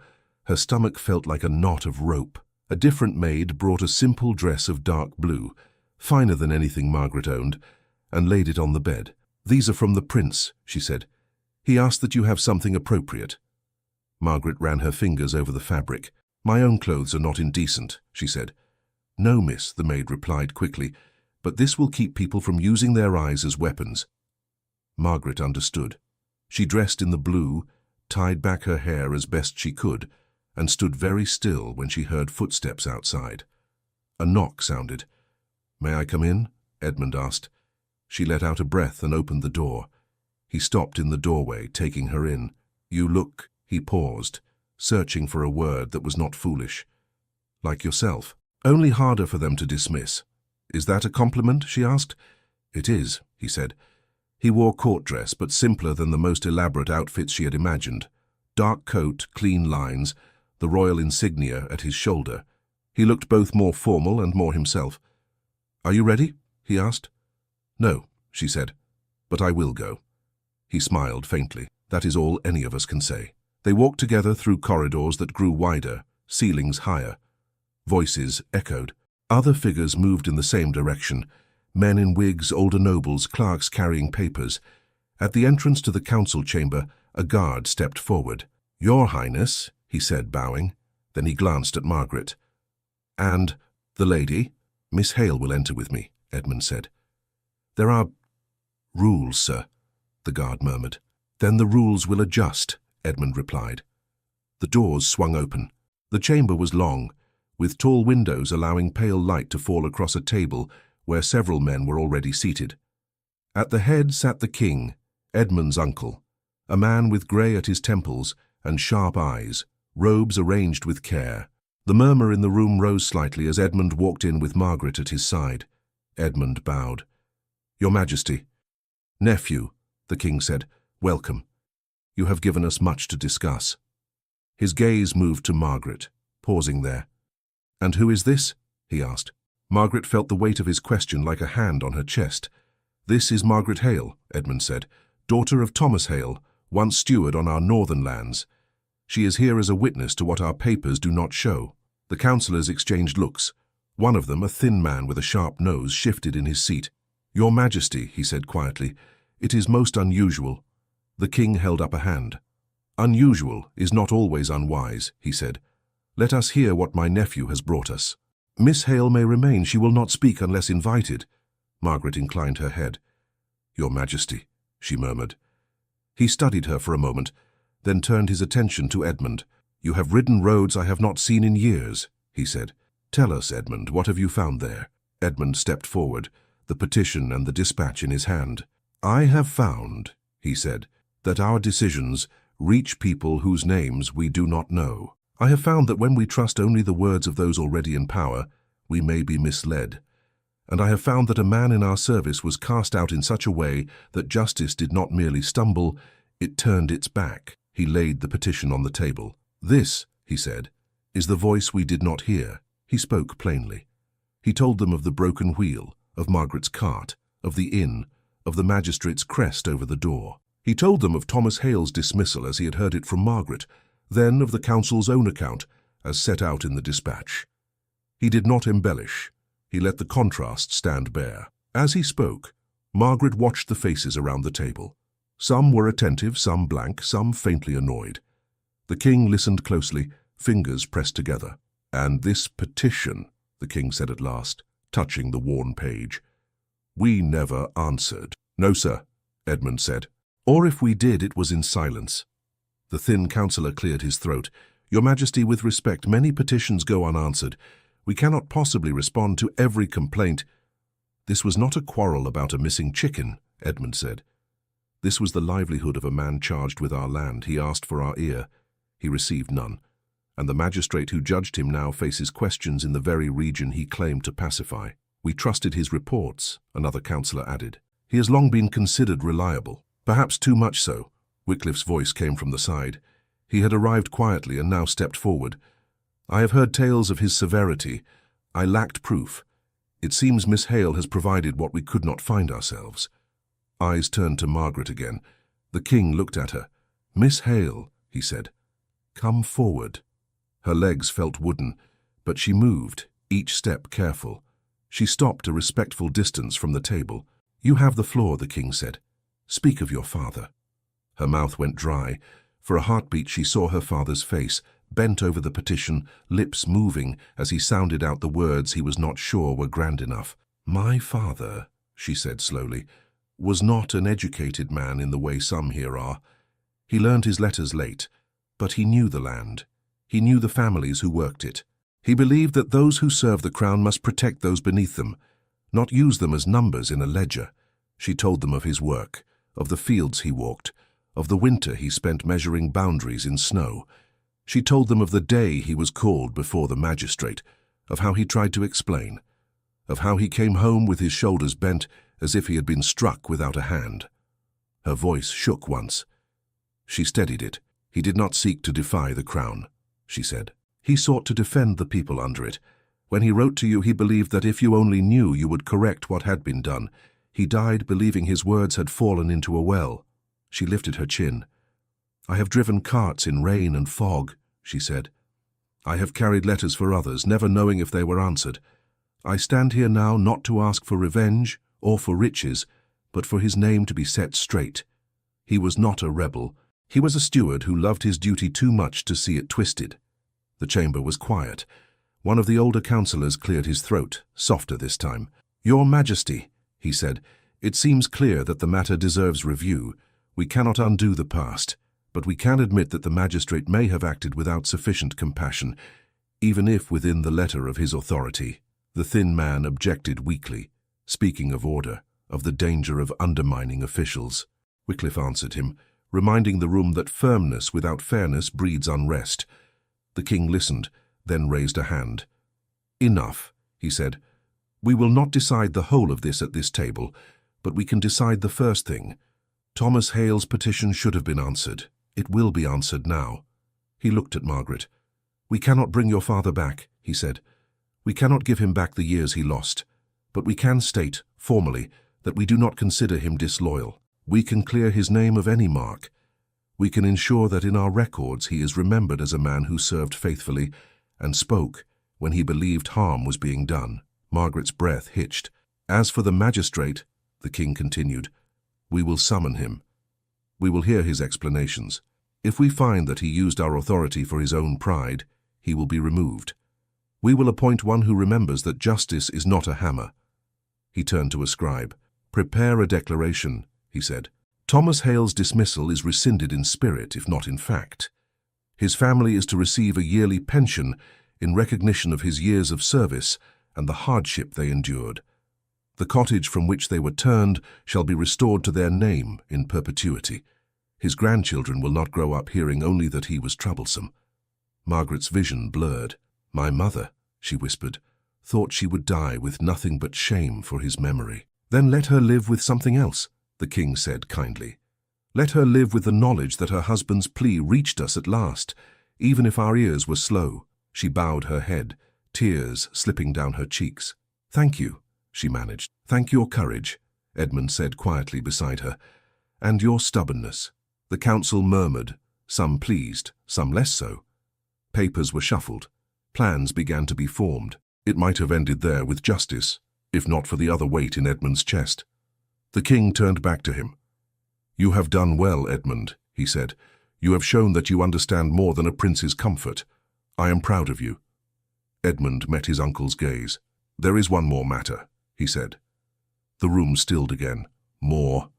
her stomach felt like a knot of rope. A different maid brought a simple dress of dark blue, finer than anything Margaret owned, and laid it on the bed. These are from the prince, she said. He asked that you have something appropriate. Margaret ran her fingers over the fabric. My own clothes are not indecent, she said. No, miss, the maid replied quickly, but this will keep people from using their eyes as weapons. Margaret understood. She dressed in the blue, tied back her hair as best she could, and stood very still when she heard footsteps outside. A knock sounded. May I come in? Edmund asked. She let out a breath and opened the door. He stopped in the doorway, taking her in. You look, he paused, searching for a word that was not foolish. Like yourself. Only harder for them to dismiss. Is that a compliment? She asked. It is, he said. He wore court dress, but simpler than the most elaborate outfits she had imagined. Dark coat, clean lines, the royal insignia at his shoulder. He looked both more formal and more himself. "Are you ready?" he asked. "No," she said, "but I will go." He smiled faintly. That is all any of us can say. They walked together through corridors that grew wider, ceilings higher. Voices echoed. Other figures moved in the same direction. Men in wigs, older nobles, clerks carrying papers. At the entrance to the council chamber, a guard stepped forward. "Your Highness," he said, bowing. Then he glanced at Margaret. "And the lady?" "Miss Hale will enter with me," Edmund said. "There are rules, sir," the guard murmured. "Then the rules will adjust," Edmund replied. The doors swung open. The chamber was long, with tall windows allowing pale light to fall across a table where several men were already seated. At the head sat the king, Edmund's uncle, a man with grey at his temples and sharp eyes, robes arranged with care. The murmur in the room rose slightly as Edmund walked in with Margaret at his side. Edmund bowed. "Your Majesty." "Nephew," the king said, "welcome. You have given us much to discuss." His gaze moved to Margaret, pausing there. "And who is this?" he asked. Margaret felt the weight of his question like a hand on her chest. "This is Margaret Hale," Edmund said, "daughter of Thomas Hale, once steward on our northern lands. She is here as a witness to what our papers do not show." The councillors exchanged looks. One of them, a thin man with a sharp nose, shifted in his seat. "Your Majesty," he said quietly, "it is most unusual." The king held up a hand. "Unusual is not always unwise," he said. "Let us hear what my nephew has brought us." "Miss Hale may remain. She will not speak unless invited." Margaret inclined her head. "Your Majesty," she murmured. He studied her for a moment, then turned his attention to Edmund. "You have ridden roads I have not seen in years," he said. "Tell us, Edmund, what have you found there?" Edmund stepped forward, the petition and the dispatch in his hand. "I have found," he said, "that our decisions reach people whose names we do not know. I have found that when we trust only the words of those already in power, we may be misled. And I have found that a man in our service was cast out in such a way that justice did not merely stumble, it turned its back." He laid the petition on the table. "This," he said, "is the voice we did not hear." He spoke plainly. He told them of the broken wheel, of Margaret's cart, of the inn, of the magistrate's crest over the door. He told them of Thomas Hale's dismissal as he had heard it from Margaret, then of the council's own account, as set out in the dispatch. He did not embellish. He let the contrast stand bare. As he spoke, Margaret watched the faces around the table. Some were attentive, some blank, some faintly annoyed. The king listened closely, fingers pressed together. "And this petition," the king said at last, touching the worn page. "We never answered." "No, sir," Edmund said. "Or if we did, it was in silence." The thin councillor cleared his throat. "Your Majesty, with respect, many petitions go unanswered. We cannot possibly respond to every complaint." "This was not a quarrel about a missing chicken," Edmund said. "This was the livelihood of a man charged with our land. He asked for our ear. He received none. And the magistrate who judged him now faces questions in the very region he claimed to pacify. We trusted his reports," another councillor added. "He has long been considered reliable. Perhaps too much so." Wycliffe's voice came from the side. He had arrived quietly and now stepped forward. "I have heard tales of his severity. I lacked proof. It seems Miss Hale has provided what we could not find ourselves." Eyes turned to Margaret again. The king looked at her. "Miss Hale," he said, "come forward." Her legs felt wooden, but she moved, each step careful. She stopped a respectful distance from the table. "You have the floor," the king said. "Speak of your father." Her mouth went dry. For a heartbeat she saw her father's face, bent over the petition, lips moving as he sounded out the words he was not sure were grand enough. "My father," she said slowly, "was not an educated man in the way some here are. He learned his letters late, but he knew the land. He knew the families who worked it. He believed that those who serve the crown must protect those beneath them, not use them as numbers in a ledger." She told them of his work, of the fields he walked, of the winter he spent measuring boundaries in snow. She told them of the day he was called before the magistrate, of how he tried to explain, of how he came home with his shoulders bent as if he had been struck without a hand. Her voice shook once. She steadied it. He did not seek to defy the crown, she said. He sought to defend the people under it. When he wrote to you, he believed that if you only knew, you would correct what had been done. He died believing his words had fallen into a well. She lifted her chin. I have driven carts in rain and fog, she said. I have carried letters for others, never knowing if they were answered. I stand here now not to ask for revenge or for riches, but for his name to be set straight. He was not a rebel. He was a steward who loved his duty too much to see it twisted. The chamber was quiet. One of the older councillors cleared his throat, softer this time. Your Majesty, he said, it seems clear that the matter deserves review. We cannot undo the past, but we can admit that the magistrate may have acted without sufficient compassion, even if within the letter of his authority. The thin man objected weakly, speaking of order, of the danger of undermining officials. Wycliffe answered him, reminding the room that firmness without fairness breeds unrest. The king listened, then raised a hand. Enough, he said. We will not decide the whole of this at this table, but we can decide the first thing. Thomas Hale's petition should have been answered. It will be answered now. He looked at Margaret. We cannot bring your father back, he said. We cannot give him back the years he lost, but we can state, formally, that we do not consider him disloyal. We can clear his name of any mark. We can ensure that in our records he is remembered as a man who served faithfully and spoke when he believed harm was being done. Margaret's breath hitched. As for the magistrate, the king continued, we will summon him. We will hear his explanations. If we find that he used our authority for his own pride, he will be removed. We will appoint one who remembers that justice is not a hammer. He turned to a scribe. Prepare a declaration, he said. Thomas Hale's dismissal is rescinded in spirit, if not in fact. His family is to receive a yearly pension in recognition of his years of service and the hardship they endured. The cottage from which they were turned shall be restored to their name in perpetuity. His grandchildren will not grow up hearing only that he was troublesome. Margaret's vision blurred. My mother, she whispered, thought she would die with nothing but shame for his memory. Then let her live with something else, the king said kindly. Let her live with the knowledge that her husband's plea reached us at last, even if our ears were slow. She bowed her head, tears slipping down her cheeks. Thank you, she managed. Thank your courage, Edmund said quietly beside her, and your stubbornness. The council murmured, some pleased, some less so. Papers were shuffled. Plans began to be formed. It might have ended there with justice, if not for the other weight in Edmund's chest. The king turned back to him. You have done well, Edmund, he said. You have shown that you understand more than a prince's comfort. I am proud of you. Edmund met his uncle's gaze. There is one more matter, he said. The room stilled again. More.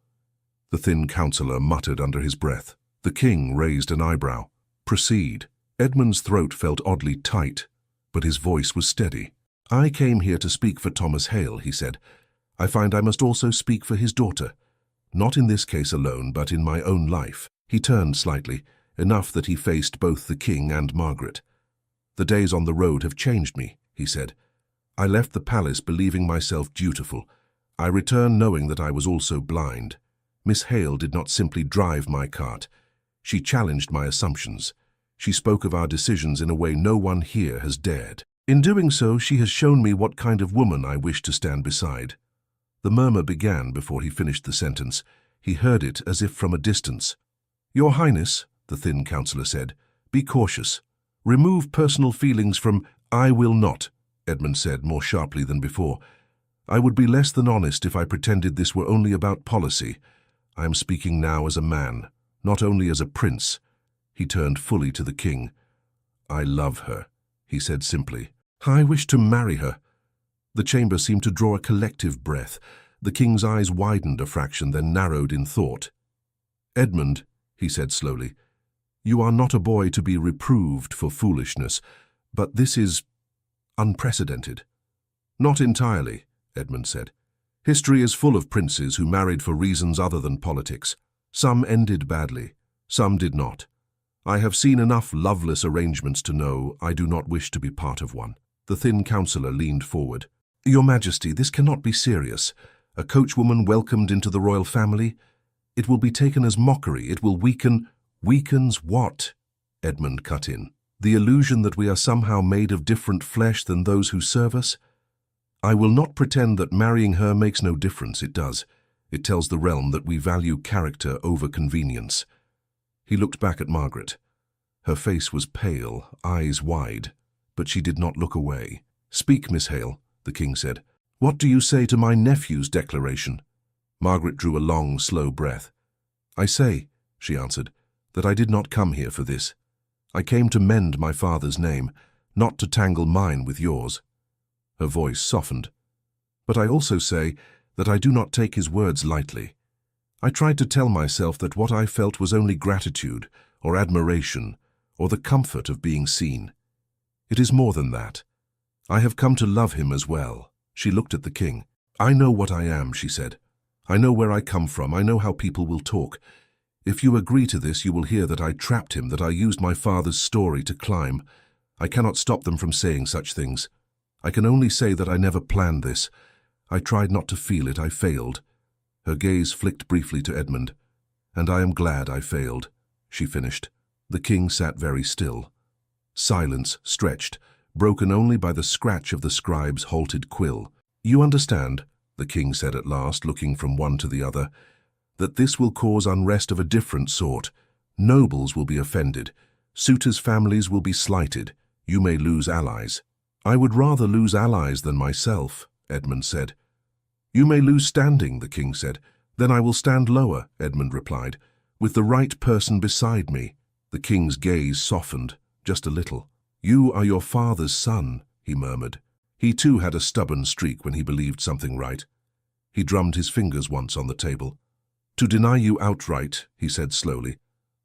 The thin councillor muttered under his breath. The king raised an eyebrow. Proceed. Edmund's throat felt oddly tight, but his voice was steady. I came here to speak for Thomas Hale, he said. I find I must also speak for his daughter. Not in this case alone, but in my own life. He turned slightly, enough that he faced both the king and Margaret. The days on the road have changed me, he said. I left the palace believing myself dutiful. I returned knowing that I was also blind. Miss Hale did not simply drive my cart. She challenged my assumptions. She spoke of our decisions in a way no one here has dared. In doing so, she has shown me what kind of woman I wish to stand beside. The murmur began before he finished the sentence. He heard it as if from a distance. Your Highness, the thin councillor said, be cautious. Remove personal feelings from I will not, Edmund said more sharply than before. I would be less than honest if I pretended this were only about policy. I am speaking now as a man, not only as a prince. He turned fully to the king. I love her, he said simply. I wish to marry her. The chamber seemed to draw a collective breath. The king's eyes widened a fraction, then narrowed in thought. Edmund, he said slowly, you are not a boy to be reproved for foolishness, but this is unprecedented. Not entirely, Edmund said. History is full of princes who married for reasons other than politics. Some ended badly, some did not. I have seen enough loveless arrangements to know I do not wish to be part of one. The thin councillor leaned forward. Your Majesty, this cannot be serious. A coachwoman welcomed into the royal family? It will be taken as mockery. It will weaken. Weakens what? Edmund cut in. The illusion that we are somehow made of different flesh than those who serve us? I will not pretend that marrying her makes no difference. It does. It tells the realm that we value character over convenience. He looked back at Margaret. Her face was pale, eyes wide, but she did not look away. Speak, Miss Hale, the king said. What do you say to my nephew's declaration? Margaret drew a long, slow breath. I say, she answered, that I did not come here for this. I came to mend my father's name, not to tangle mine with yours. Her voice softened. But I also say that I do not take his words lightly. I tried to tell myself that what I felt was only gratitude or admiration or the comfort of being seen. It is more than that. I have come to love him as well. She looked at the king. I know what I am, she said. I know where I come from. I know how people will talk. If you agree to this, you will hear that I trapped him, that I used my father's story to climb. I cannot stop them from saying such things. I can only say that I never planned this. I tried not to feel it. I failed. Her gaze flicked briefly to Edmund. And I am glad I failed, she finished. The king sat very still. Silence stretched, broken only by the scratch of the scribe's halted quill. You understand, the king said at last, looking from one to the other, that this will cause unrest of a different sort. Nobles will be offended. Suitors' families will be slighted. You may lose allies. I would rather lose allies than myself, Edmund said. You may lose standing, the king said. Then I will stand lower, Edmund replied, with the right person beside me. The king's gaze softened, just a little. You are your father's son, he murmured. He too had a stubborn streak when he believed something right. He drummed his fingers once on the table. To deny you outright, he said slowly,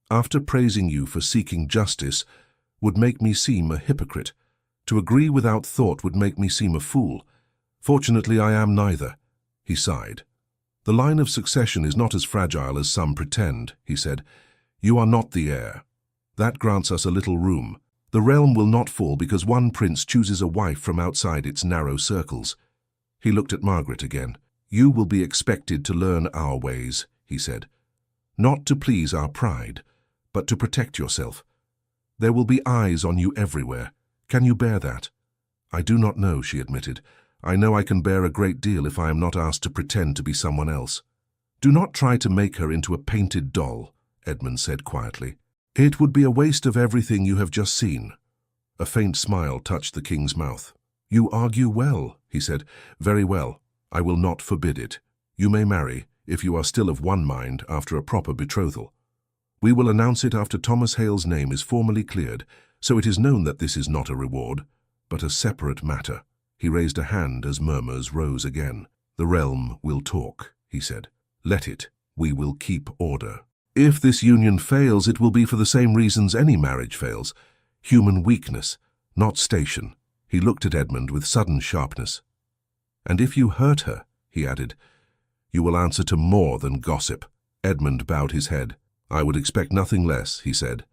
after praising you for seeking justice, would make me seem a hypocrite. To agree without thought would make me seem a fool. Fortunately, I am neither. He sighed. The line of succession is not as fragile as some pretend, he said. You are not the heir. That grants us a little room. The realm will not fall because one prince chooses a wife from outside its narrow circles. He looked at Margaret again. You will be expected to learn our ways, he said. Not to please our pride, but to protect yourself. There will be eyes on you everywhere. Can you bear that? I do not know, she admitted. I know I can bear a great deal if I am not asked to pretend to be someone else. Do not try to make her into a painted doll, Edmund said quietly. It would be a waste of everything you have just seen. A faint smile touched the king's mouth. You argue well, he said. Very well. I will not forbid it. You may marry, if you are still of one mind, after a proper betrothal. We will announce it after Thomas Hale's name is formally cleared, so it is known that this is not a reward, but a separate matter. He raised a hand as murmurs rose again. The realm will talk, he said. Let it. We will keep order. If this union fails, it will be for the same reasons any marriage fails. Human weakness, not station. He looked at Edmund with sudden sharpness. And if you hurt her, he added, you will answer to more than gossip. Edmund bowed his head. I would expect nothing less, he said.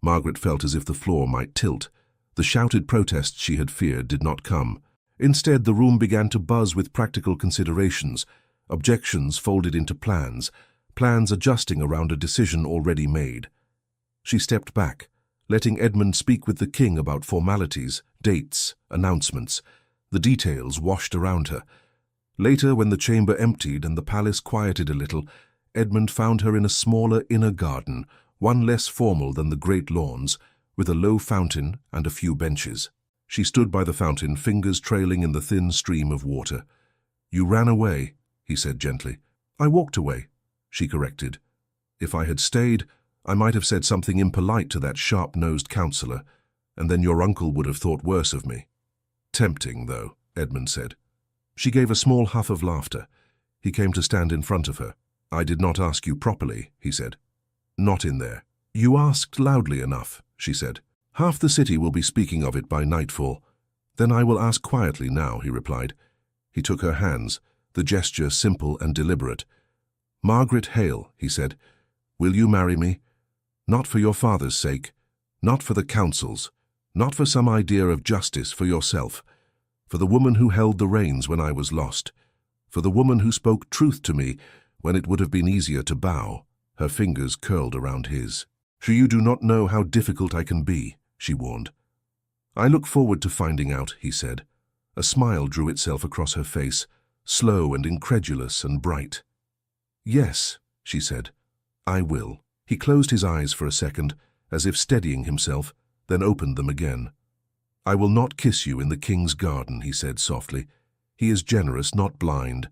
Margaret felt as if the floor might tilt. The shouted protests she had feared did not come. Instead, the room began to buzz with practical considerations, objections folded into plans, plans adjusting around a decision already made. She stepped back, letting Edmund speak with the king about formalities, dates, announcements. The details washed around her. Later, when the chamber emptied and the palace quieted a little, Edmund found her in a smaller inner garden, one less formal than the great lawns, with a low fountain and a few benches. She stood by the fountain, fingers trailing in the thin stream of water. You ran away, he said gently. I walked away, she corrected. If I had stayed, I might have said something impolite to that sharp-nosed counsellor, and then your uncle would have thought worse of me. Tempting, though, Edmund said. She gave a small huff of laughter. He came to stand in front of her. I did not ask you properly, he said. Not in there. You asked loudly enough, she said. Half the city will be speaking of it by nightfall. Then I will ask quietly now, he replied. He took her hands, the gesture simple and deliberate. Margaret Hale, he said, will you marry me? Not for your father's sake, not for the council's, not for some idea of justice for yourself, for the woman who held the reins when I was lost, for the woman who spoke truth to me when it would have been easier to bow. Her fingers curled around his. "So you do not know how difficult I can be," she warned. "I look forward to finding out," he said. A smile drew itself across her face, slow and incredulous and bright. "Yes," she said, "I will." He closed his eyes for a second, as if steadying himself, then opened them again. "I will not kiss you in the king's garden," he said softly. "He is generous, not blind.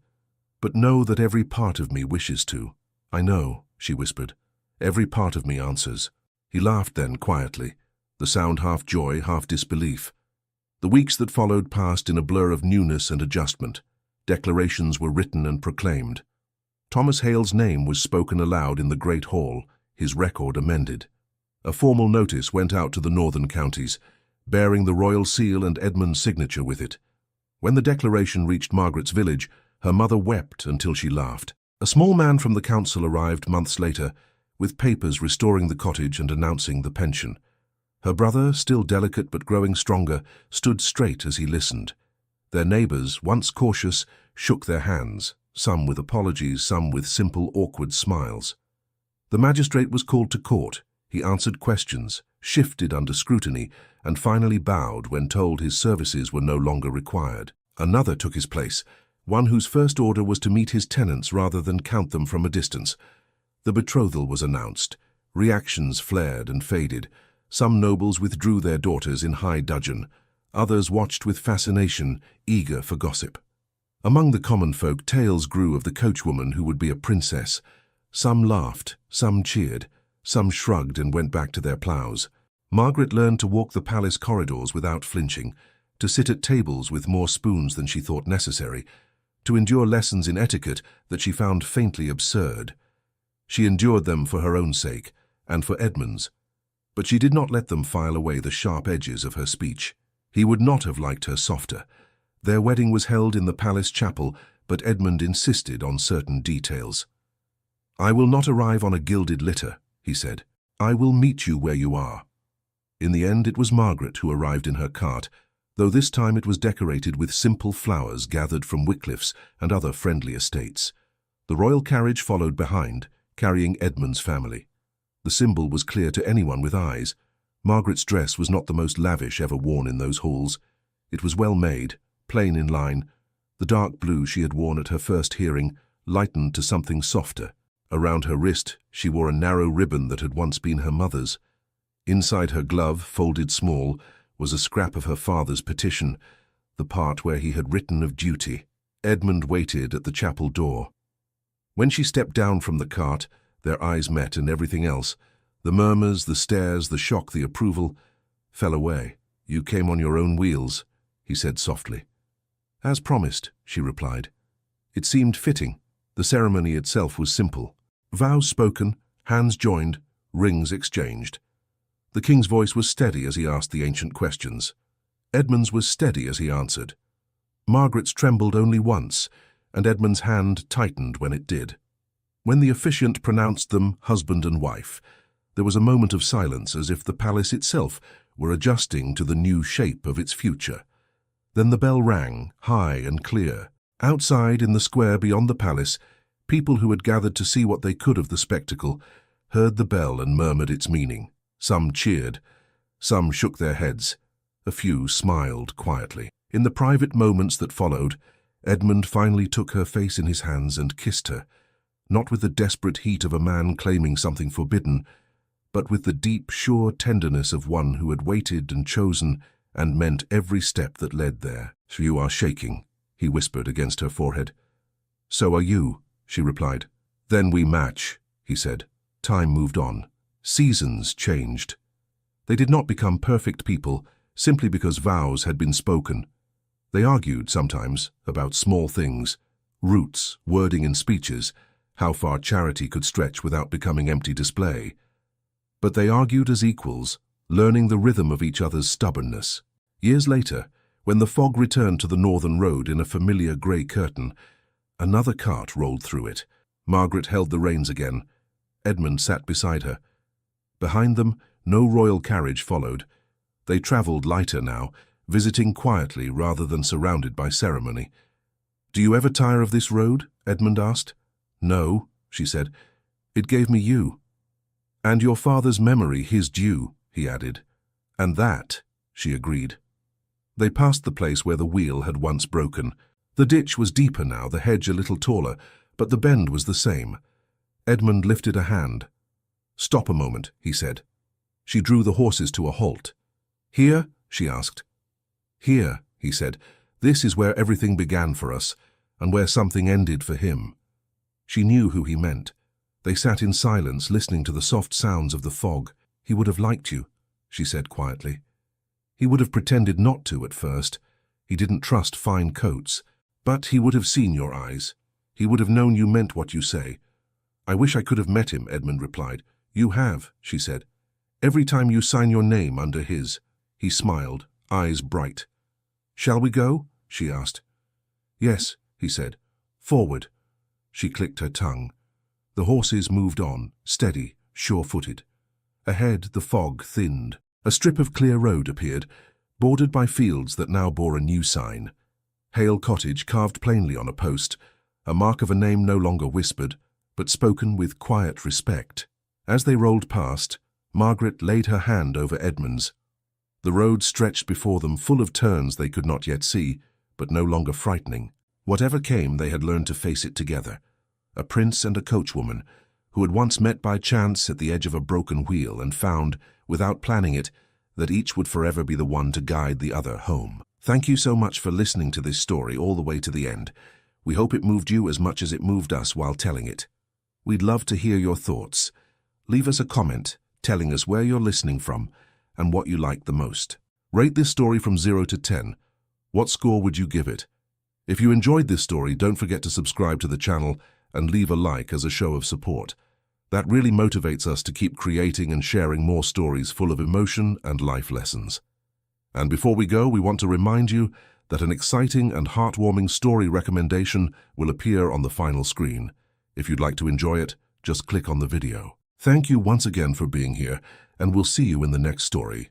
But know that every part of me wishes to." "I know," she whispered. "Every part of me answers." He laughed then quietly, the sound half joy, half disbelief. The weeks that followed passed in a blur of newness and adjustment. Declarations were written and proclaimed. Thomas Hale's name was spoken aloud in the great hall, his record amended. A formal notice went out to the northern counties, bearing the royal seal and Edmund's signature with it. When the declaration reached Margaret's village, her mother wept until she laughed. A small man from the council arrived months later, with papers restoring the cottage and announcing the pension. Her brother, still delicate but growing stronger, stood straight as he listened. Their neighbors, once cautious, shook their hands, some with apologies, some with simple, awkward smiles. The magistrate was called to court. He answered questions, shifted under scrutiny, and finally bowed when told his services were no longer required. Another took his place, one whose first order was to meet his tenants rather than count them from a distance. The betrothal was announced. Reactions flared and faded. Some nobles withdrew their daughters in high dudgeon. Others watched with fascination, eager for gossip. Among the common folk, tales grew of the coachwoman who would be a princess. Some laughed, some cheered, some shrugged and went back to their ploughs. Margaret learned to walk the palace corridors without flinching, to sit at tables with more spoons than she thought necessary, to endure lessons in etiquette that she found faintly absurd. She endured them for her own sake, and for Edmund's, but she did not let them file away the sharp edges of her speech. He would not have liked her softer. Their wedding was held in the palace chapel, but Edmund insisted on certain details. "I will not arrive on a gilded litter," he said. "I will meet you where you are." In the end, it was Margaret who arrived in her cart, though this time it was decorated with simple flowers gathered from Wycliffe's and other friendly estates. The royal carriage followed behind, carrying Edmund's family. The symbol was clear to anyone with eyes. Margaret's dress was not the most lavish ever worn in those halls. It was well made, plain in line. The dark blue she had worn at her first hearing lightened to something softer. Around her wrist, she wore a narrow ribbon that had once been her mother's. Inside her glove, folded small, was a scrap of her father's petition, the part where he had written of duty. Edmund waited at the chapel door. When she stepped down from the cart, their eyes met, and everything else, the murmurs, the stares, the shock, the approval, fell away. "You came on your own wheels," he said softly. "As promised," she replied. It seemed fitting. The ceremony itself was simple. Vows spoken, hands joined, rings exchanged. The king's voice was steady as he asked the ancient questions. Edmund's was steady as he answered. Margaret's trembled only once, and Edmund's hand tightened when it did. When the officiant pronounced them husband and wife, there was a moment of silence, as if the palace itself were adjusting to the new shape of its future. Then the bell rang, high and clear. Outside, in the square beyond the palace, people who had gathered to see what they could of the spectacle heard the bell and murmured its meaning. Some cheered, some shook their heads, a few smiled quietly. In the private moments that followed, Edmund finally took her face in his hands and kissed her, not with the desperate heat of a man claiming something forbidden, but with the deep, sure tenderness of one who had waited and chosen and meant every step that led there. "So you are shaking," he whispered against her forehead. "So are you," she replied. "Then we match," he said. Time moved on. Seasons changed. They did not become perfect people simply because vows had been spoken. They argued sometimes about small things, roots, wording in speeches, how far charity could stretch without becoming empty display. But they argued as equals, learning the rhythm of each other's stubbornness. Years later, when the fog returned to the northern road in a familiar grey curtain, another cart rolled through it. Margaret held the reins again. Edmund sat beside her. Behind them, no royal carriage followed. They travelled lighter now, visiting quietly rather than surrounded by ceremony. "Do you ever tire of this road?" Edmund asked. "No," she said. "It gave me you." "And your father's memory his due," he added. "And that," she agreed. They passed the place where the wheel had once broken. The ditch was deeper now, the hedge a little taller, but the bend was the same. Edmund lifted a hand. "Stop a moment," he said. She drew the horses to a halt. "Here?" she asked. "Here," he said. "This is where everything began for us, and where something ended for him." She knew who he meant. They sat in silence, listening to the soft sounds of the fog. "He would have liked you," she said quietly. "He would have pretended not to at first. He didn't trust fine coats. But he would have seen your eyes. He would have known you meant what you say." "I wish I could have met him," Edmund replied. "You have," she said. "Every time you sign your name under his." He smiled, eyes bright. "Shall we go?" she asked. "Yes," he said. "Forward." She clicked her tongue. The horses moved on, steady, sure-footed. Ahead, the fog thinned. A strip of clear road appeared, bordered by fields that now bore a new sign. Hale Cottage carved plainly on a post, a mark of a name no longer whispered, but spoken with quiet respect. As they rolled past, Margaret laid her hand over Edmund's. The road stretched before them, full of turns they could not yet see, but no longer frightening. Whatever came, they had learned to face it together. A prince and a coachwoman, who had once met by chance at the edge of a broken wheel and found, without planning it, that each would forever be the one to guide the other home. Thank you so much for listening to this story all the way to the end. We hope it moved you as much as it moved us while telling it. We'd love to hear your thoughts. Leave us a comment telling us where you're listening from and what you liked the most. Rate this story from 0 to 10. What score would you give it? If you enjoyed this story, don't forget to subscribe to the channel and leave a like as a show of support. That really motivates us to keep creating and sharing more stories full of emotion and life lessons. And before we go, we want to remind you that an exciting and heartwarming story recommendation will appear on the final screen. If you'd like to enjoy it, just click on the video. Thank you once again for being here, and we'll see you in the next story.